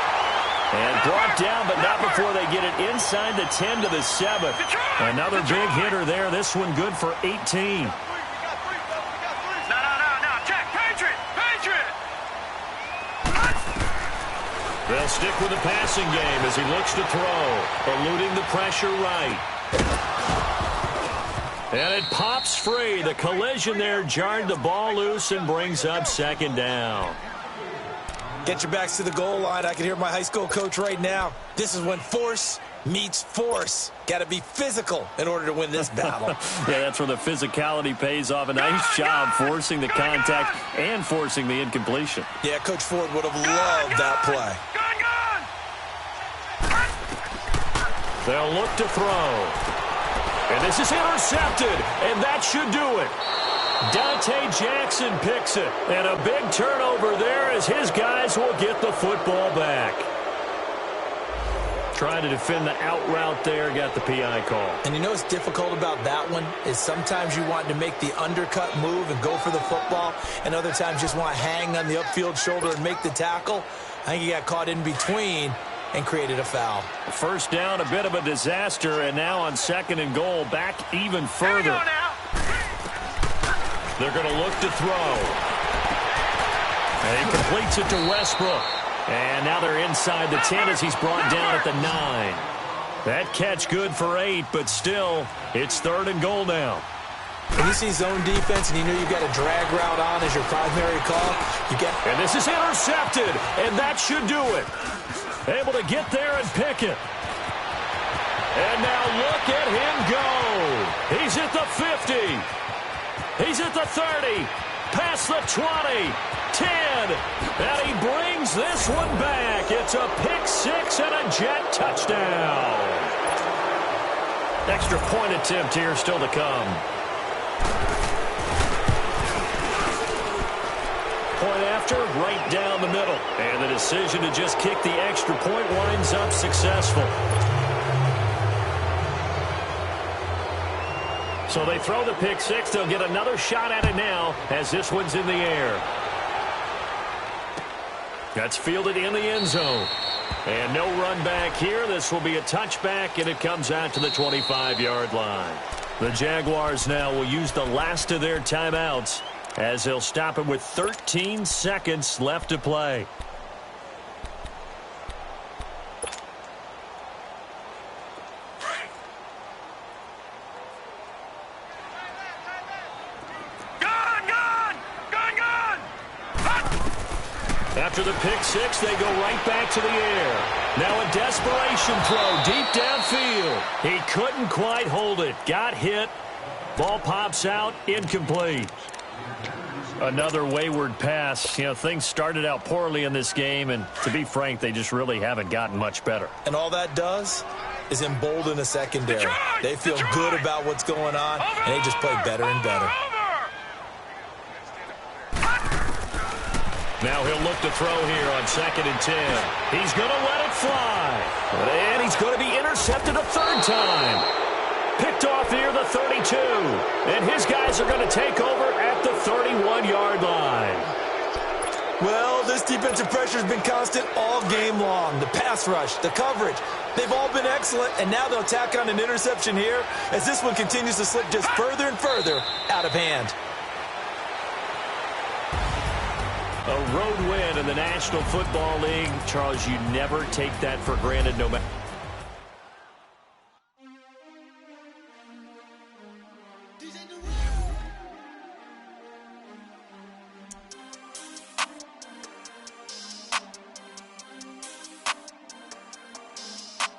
And brought down, but not before they get it inside the 10 to the 7. Another big hitter there. This one good for 18. They'll stick with the passing game as he looks to throw, eluding the pressure right. And it pops free. The collision there jarred the ball loose and brings up 2nd down. Get your backs to the goal line. I can hear my high school coach right now. This is when force meets force. Got to be physical in order to win this battle. Yeah, that's where the physicality pays off. A nice job forcing the contact and forcing the incompletion. Yeah, Coach Ford would have loved that play. They'll look to throw. And this is intercepted, and that should do it. Dante Jackson picks it, and a big turnover there as his guys will get the football back. Trying to defend the out route there, got the PI call. And you know what's difficult about that one is sometimes you want to make the undercut move and go for the football, and other times just want to hang on the upfield shoulder and make the tackle. I think he got caught in between and created a foul. First down, a bit of a disaster, and now on 2nd and goal, back even further. They're going to look to throw. And he completes it to Westbrook. And now they're inside the 10 as he's brought down at the 9. That catch good for 8, but still, it's 3rd and goal now. When you see zone defense and you know you've got a drag route on as your primary call, you get... And this is intercepted, and that should do it. Able to get there and pick it. And now look at him go. He's at the 50. He's at the 30. Past the 20. 10. And he brings this one back. It's a pick 6 and a Jet touchdown. Extra point attempt here still to come. Point after, right down the middle. And the decision to just kick the extra point winds up successful. So they throw the pick 6. They'll get another shot at it now as this one's in the air. That's fielded in the end zone. And no run back here. This will be a touchback, and it comes out to the 25-yard line. The Jaguars now will use the last of their timeouts as they'll stop it with 13 seconds left to play. After the pick 6, they go right back to the air. Now a desperation throw deep downfield. He couldn't quite hold it. Got hit. Ball pops out. Incomplete. Another wayward pass. You know, things started out poorly in this game, and to be frank, they just really haven't gotten much better. And all that does is embolden the secondary. They feel good about what's going on, and they just play better and better. Now he'll look to throw here on 2nd and 10. He's going to let it fly. And he's going to be intercepted a 3rd time. Picked off here the 32. And his guys are going to take over at the 31-yard line. Well, this defensive pressure has been constant all game long. The pass rush, the coverage, they've all been excellent. And now they'll tack on an interception here as this one continues to slip just further and further out of hand. A road win in the National Football League. Charles, you never take that for granted no matter.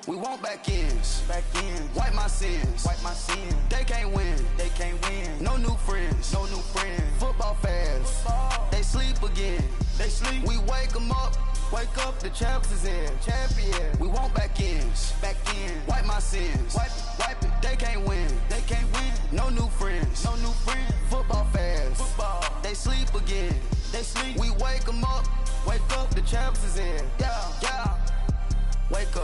We want back ends. Wipe my sins. They can't win. No new friends. Football fans. They sleep again. We wake them up. The champs is in. We want back ends. Wipe my sins. Wipe champs is in. Yeah. Wake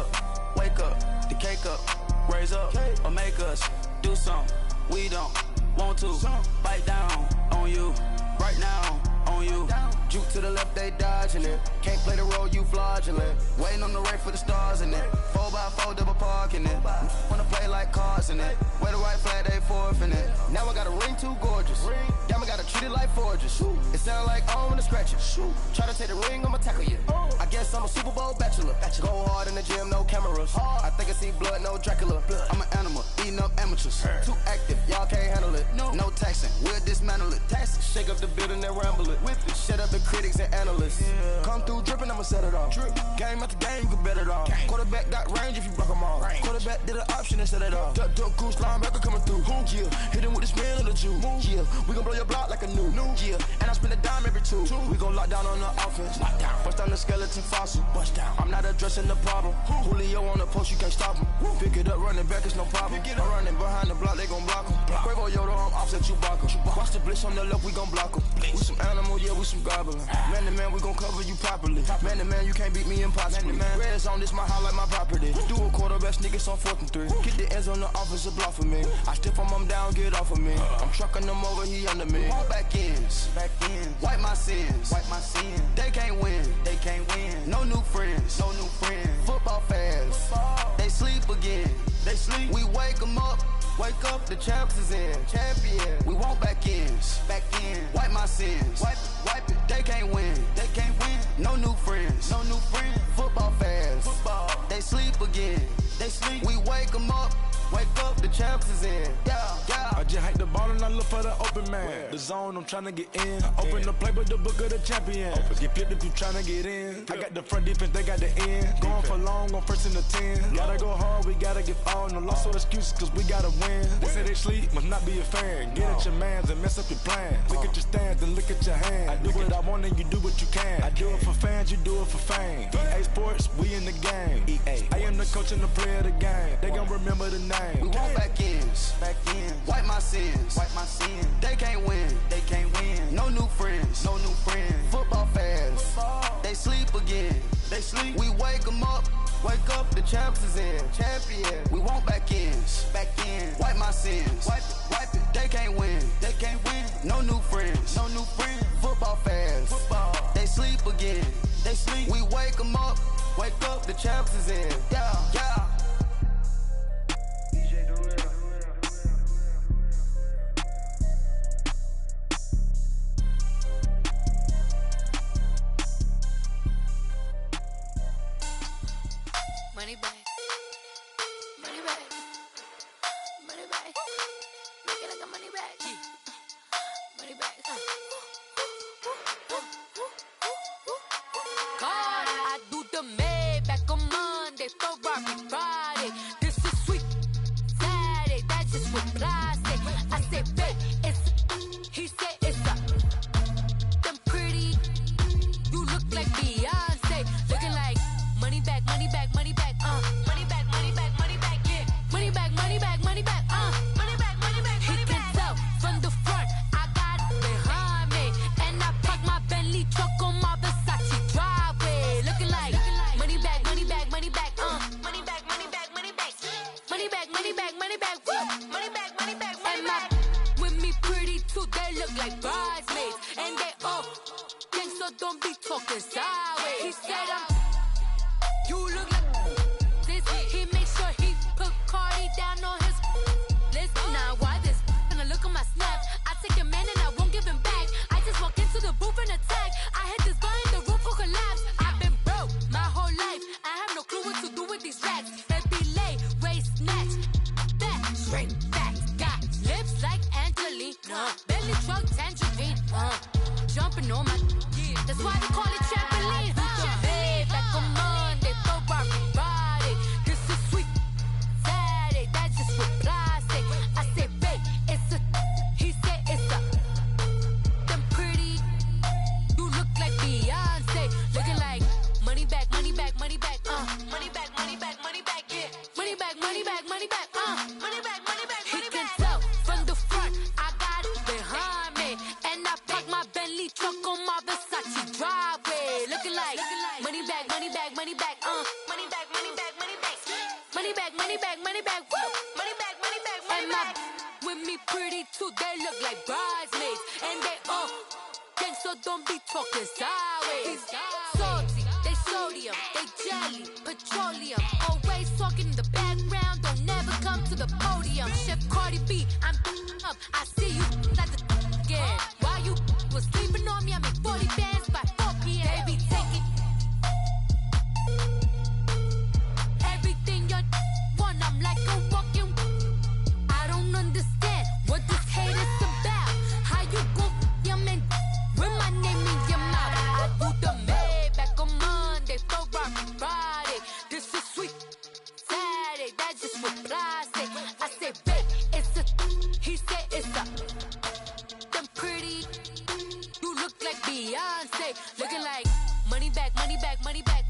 up, the cake up, raise up, or make us do something we don't want to. Bite down on you, right now on you. Juke to the left, they dodging it. Can't play the role, you fraudulent. Waiting on the right for the stars in it. 4x4 double parking it. Wanna play like cars in it. Wear the white flag, they forfeiting it. Now I got a ring too gorgeous. Damn, I gotta treat it like forges. It sound like I don't wanna scratch it. Try to take the ring, I'ma tackle you. I guess I'm a Super Bowl bachelor. Go hard in the gym, no cameras. I think I see blood, no Dracula. I'm an animal, eating up amateurs. Too active, y'all can't handle it. No taxing, we'll dismantle it. Shake up the building and ramble it. Whip it, shut up the critics and analysts. Come through dripping, I'ma set it off. Game after game, you can bet it off. Quarterback got range if you block them all. Quarterback did an option and set it off. Duck, goose, linebacker coming through. Yeah, hit him with the spin of the Jew. Yeah, we gon' blow your block like a new. Yeah, and I spin a dime every two. We gon' lock down on the offense. Bust down the skeleton fossil. I'm not addressing the problem. Julio on the post, you can't stop him. Pick it up, running back, it's no problem. I'm running behind the block, they gon' block him. Quavo Yoda, I'm offset Chewbacca. Watch the blitz on the left, we gon' block him. We some animal, yeah, we some goblin. Man to man, we gon' cover you properly. Man to man, you can't beat me impossibly. Red zone, this my house like my property. Do a quarterback, niggas on 4th and 3. Get the ends on the offensive block for me. I stiff him down, get off of me. I'm trucking them over, he under me. All back ends, wipe my sins, They can't win, No new friends, Football fans, they sleep again. We wake them up. Wake up, the champs is in. Champion. We want back ends. Wipe my sins. Wipe it. They can't win. No new friends. Football fans. They sleep again. We wake them up. Wake up, the champs is in. Yeah. I just hike the ball and I look for the open man. The zone, I'm tryna get in. Open the playbook, the book of the champion. Get flipped if you tryna get in. I got the front defense, they got the end. Going for long, on 1st and the 10. Gotta go hard, we gotta give all. No loss or excuses, cause we gotta win. They say they sleep, must not be a fan. Get at your mans and mess up your plans. Look at your stands and look at your hands. I do what I want and you do what you can. I do it for fans, you do it for fame. EA Sports, we in the game. I am the coach and the player of the game. They gon' remember the name. We want back ends. Wipe my sins. They can't win. No new friends. Football fans. They sleep again. We wake them up. Wake up, the champs is in. Champion. We want back ends. Wipe my sins. Wipe it. They can't win. No new friends. Football fans. They sleep again. We wake them up. Wake up, the champs is in. Yeah. Money back. Make it like a money back. Money back. God, I do the Maybach on Monday, Ferrari Friday. This is sweet Saturday, that's just with plastic. I say, babe, he said it's a. Them pretty, you look like Beyonce, looking like money back, money back. Money back, yeah. Money back, money back. Money back. He can tell from the front, I got it behind me. And I park my Bentley truck on my Versace driveway. Looking like money back. Money back, money back. And my with me pretty too, they look like bridesmaids. And they all gang, so don't be talking sideways. He said you look like this. He makes sure he put Cardi down on his list. Now why this? Gonna look on my snap. I take a man and I won't give him back. I just walk into the booth and attack. I hit this guy in the roof will collapse. I've been broke my whole life. I have no clue what to do with these racks. Baby lay, waist snatch, back, straight back. Got lips like Angelina, belly truck tangerine. Jumping on my, that's why they call it trampoline. Back on Monday, Ferrari Friday. This is sweet Saturday, that's just with plastic. I say, babe, he said it's a. Them pretty, you look like Beyonce, looking like money back. Money back, yeah. Money back. He can tell from the front, I got it behind me. And I park my Bentley truck on my Versace driveway. Looking like money back, woo. Money back, money back. With me pretty too, they look like bridesmaids. And they all gang, so don't be talking sideways. Salty, they sodium, they jelly, petroleum. Always talking in the background, don't never come to the podium. Chef Cardi B, I'm up, I see you like the again. While you was sleeping on me, I make 40 bands by 4 p.m. Baby, take it. Everything you want, I'm like a walking. I don't understand what this hate is about. How you go your man with my name in your mouth? I do the Maybach on Monday, for Friday. This is sweet Saturday, that's just what I say. I say, babe, it's a. He said it's a. Them pretty. You look like Beyonce, looking like money back, money back, money back,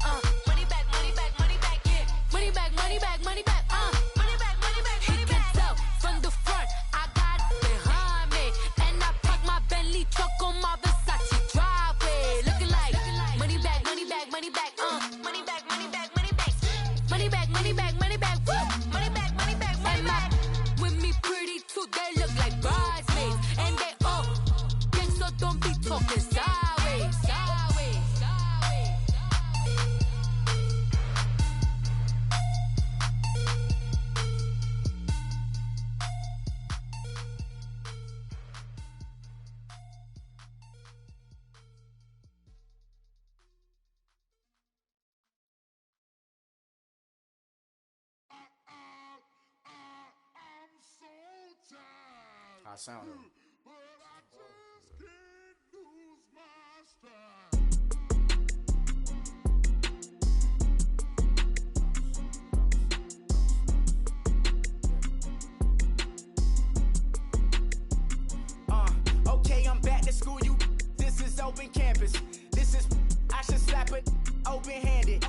money back, money back, money back, yeah. Money back, money back, money back, money back, money back, money back. He can tell from the front, I got it behind me, and I park my Bentley truck on my Versace driveway, looking like money back, money back, money back, money back, money back, money back, money back, money back, money back, woo. Money back, money back, money back. With me pretty too, they look like bridesmaids, and they all gang, so don't be talking sideways, sideways, sideways. I sound it. Okay, I'm back to school, you. This is open campus. This is, I should slap it open-handed.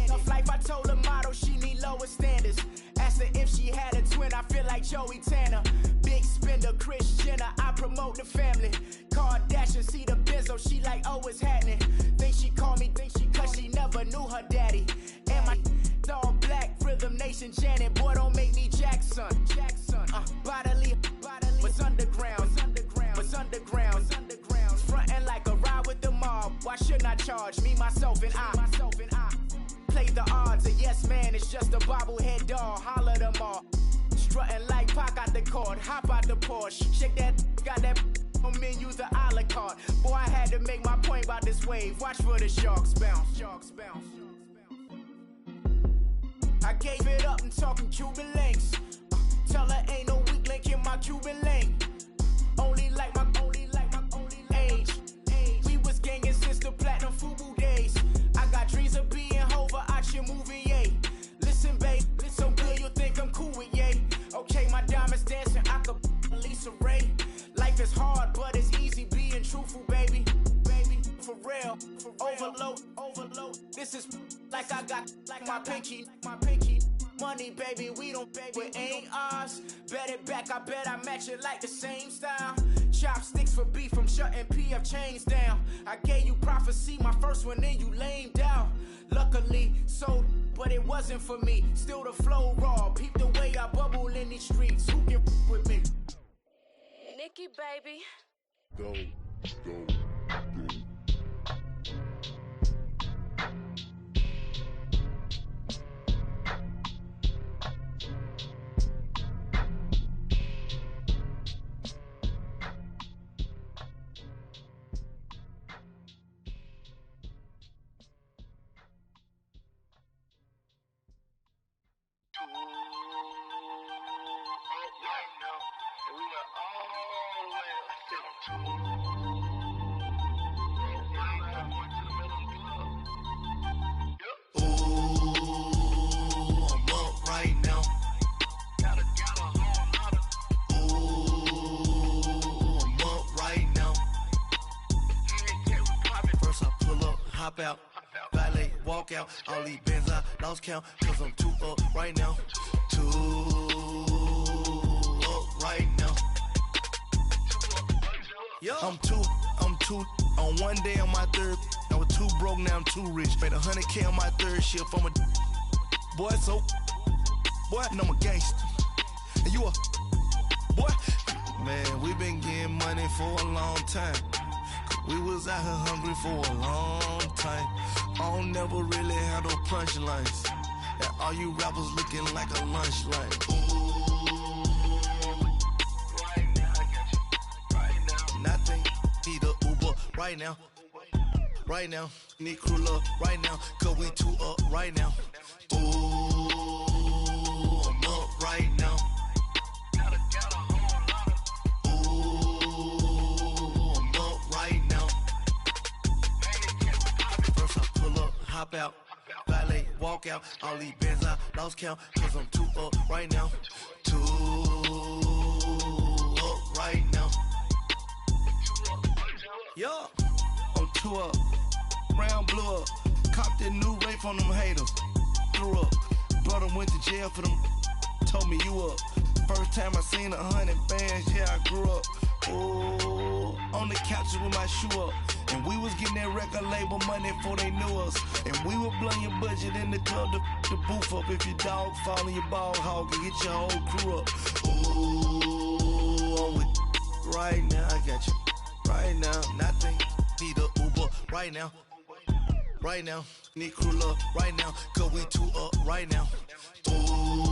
Tough life, I told her motto, she need lower standards. Asked her if she had a twin, I feel like Joey Tanner. Big spender, Kris Jenner, I promote the family. Kardashian, see the Benzo, she like, oh, it's happening. Think she called me, cause she never knew her daddy. And my all black, Rhythm Nation, Janet, boy, don't make me Jackson. Bodily, was underground, was underground. Frontin' like a ride with the mob. Why shouldn't I charge me, myself, and I? Play the odds, a yes man, it's just a bobblehead doll. Holler them all. Strutting like Pac out the court, hop out the Porsche. Shake that, got that on menu, the a la carte. Boy, I had to make my point about this wave. Watch for the sharks bounce, sharks bounce. I gave it up and talking Cuban links. Tell her ain't no weak link in my Cuban link. Only like my age. We was gangin' since the platinum FUBU days. I got dreams of being Hova out your movie, yay. Listen, babe, so good you think I'm cool with yay. Okay, my diamonds dancing, I could Lisa Ray. Life is hard, but it's easy being truthful, baby. For real, overload. This is like I got like my pinky. Money, baby, we don't pay, it ain't ours. Bet it back, I bet I match it like the same style. Chopsticks for beef, I'm shutting PF chains down. I gave you prophecy, my first one, then you lamed out. Luckily, sold, but it wasn't for me. Still the flow raw, peep the way I bubble in these streets. Who can with me? Nikki, baby. Go. Hop out, valet, walk out. All these bands I lost count, cause I'm too up right now. Too up right now. I'm two on one day on my third. I was too broke, now I'm too rich. Made 100K on my third shift. I'm a boy, so boy, and I'm a gangster. And you a boy? Man, we been getting money for a long time. We was out here hungry for a long time. I don't never really have no punchlines. And all you rappers looking like a lunch line. Ooh, right now, I got you. Right now, nothing. Need a Uber right now. Right now, need crew up right now. Cause we two up right now. Ooh, I'm up right now. Hop out, valet, walk out, all these bands I lost count, cause I'm too up right now, too up right now. Yeah, I'm too up, round blew up, copped that new rape from them haters, threw up, brother went to jail for them, told me you up, first time I seen 100 bands, yeah I grew up, ooh, on the couches with my shoe up. And we was getting that record label money before they knew us. And we were blowing your budget in the club to boof up. If your dog fall in your ball hog and get your whole crew up. Ooh, I'm with right now, I got you. Right now, nothing. Need a Uber right now. Right now, need crew up right now. Cause we two up right now. Ooh.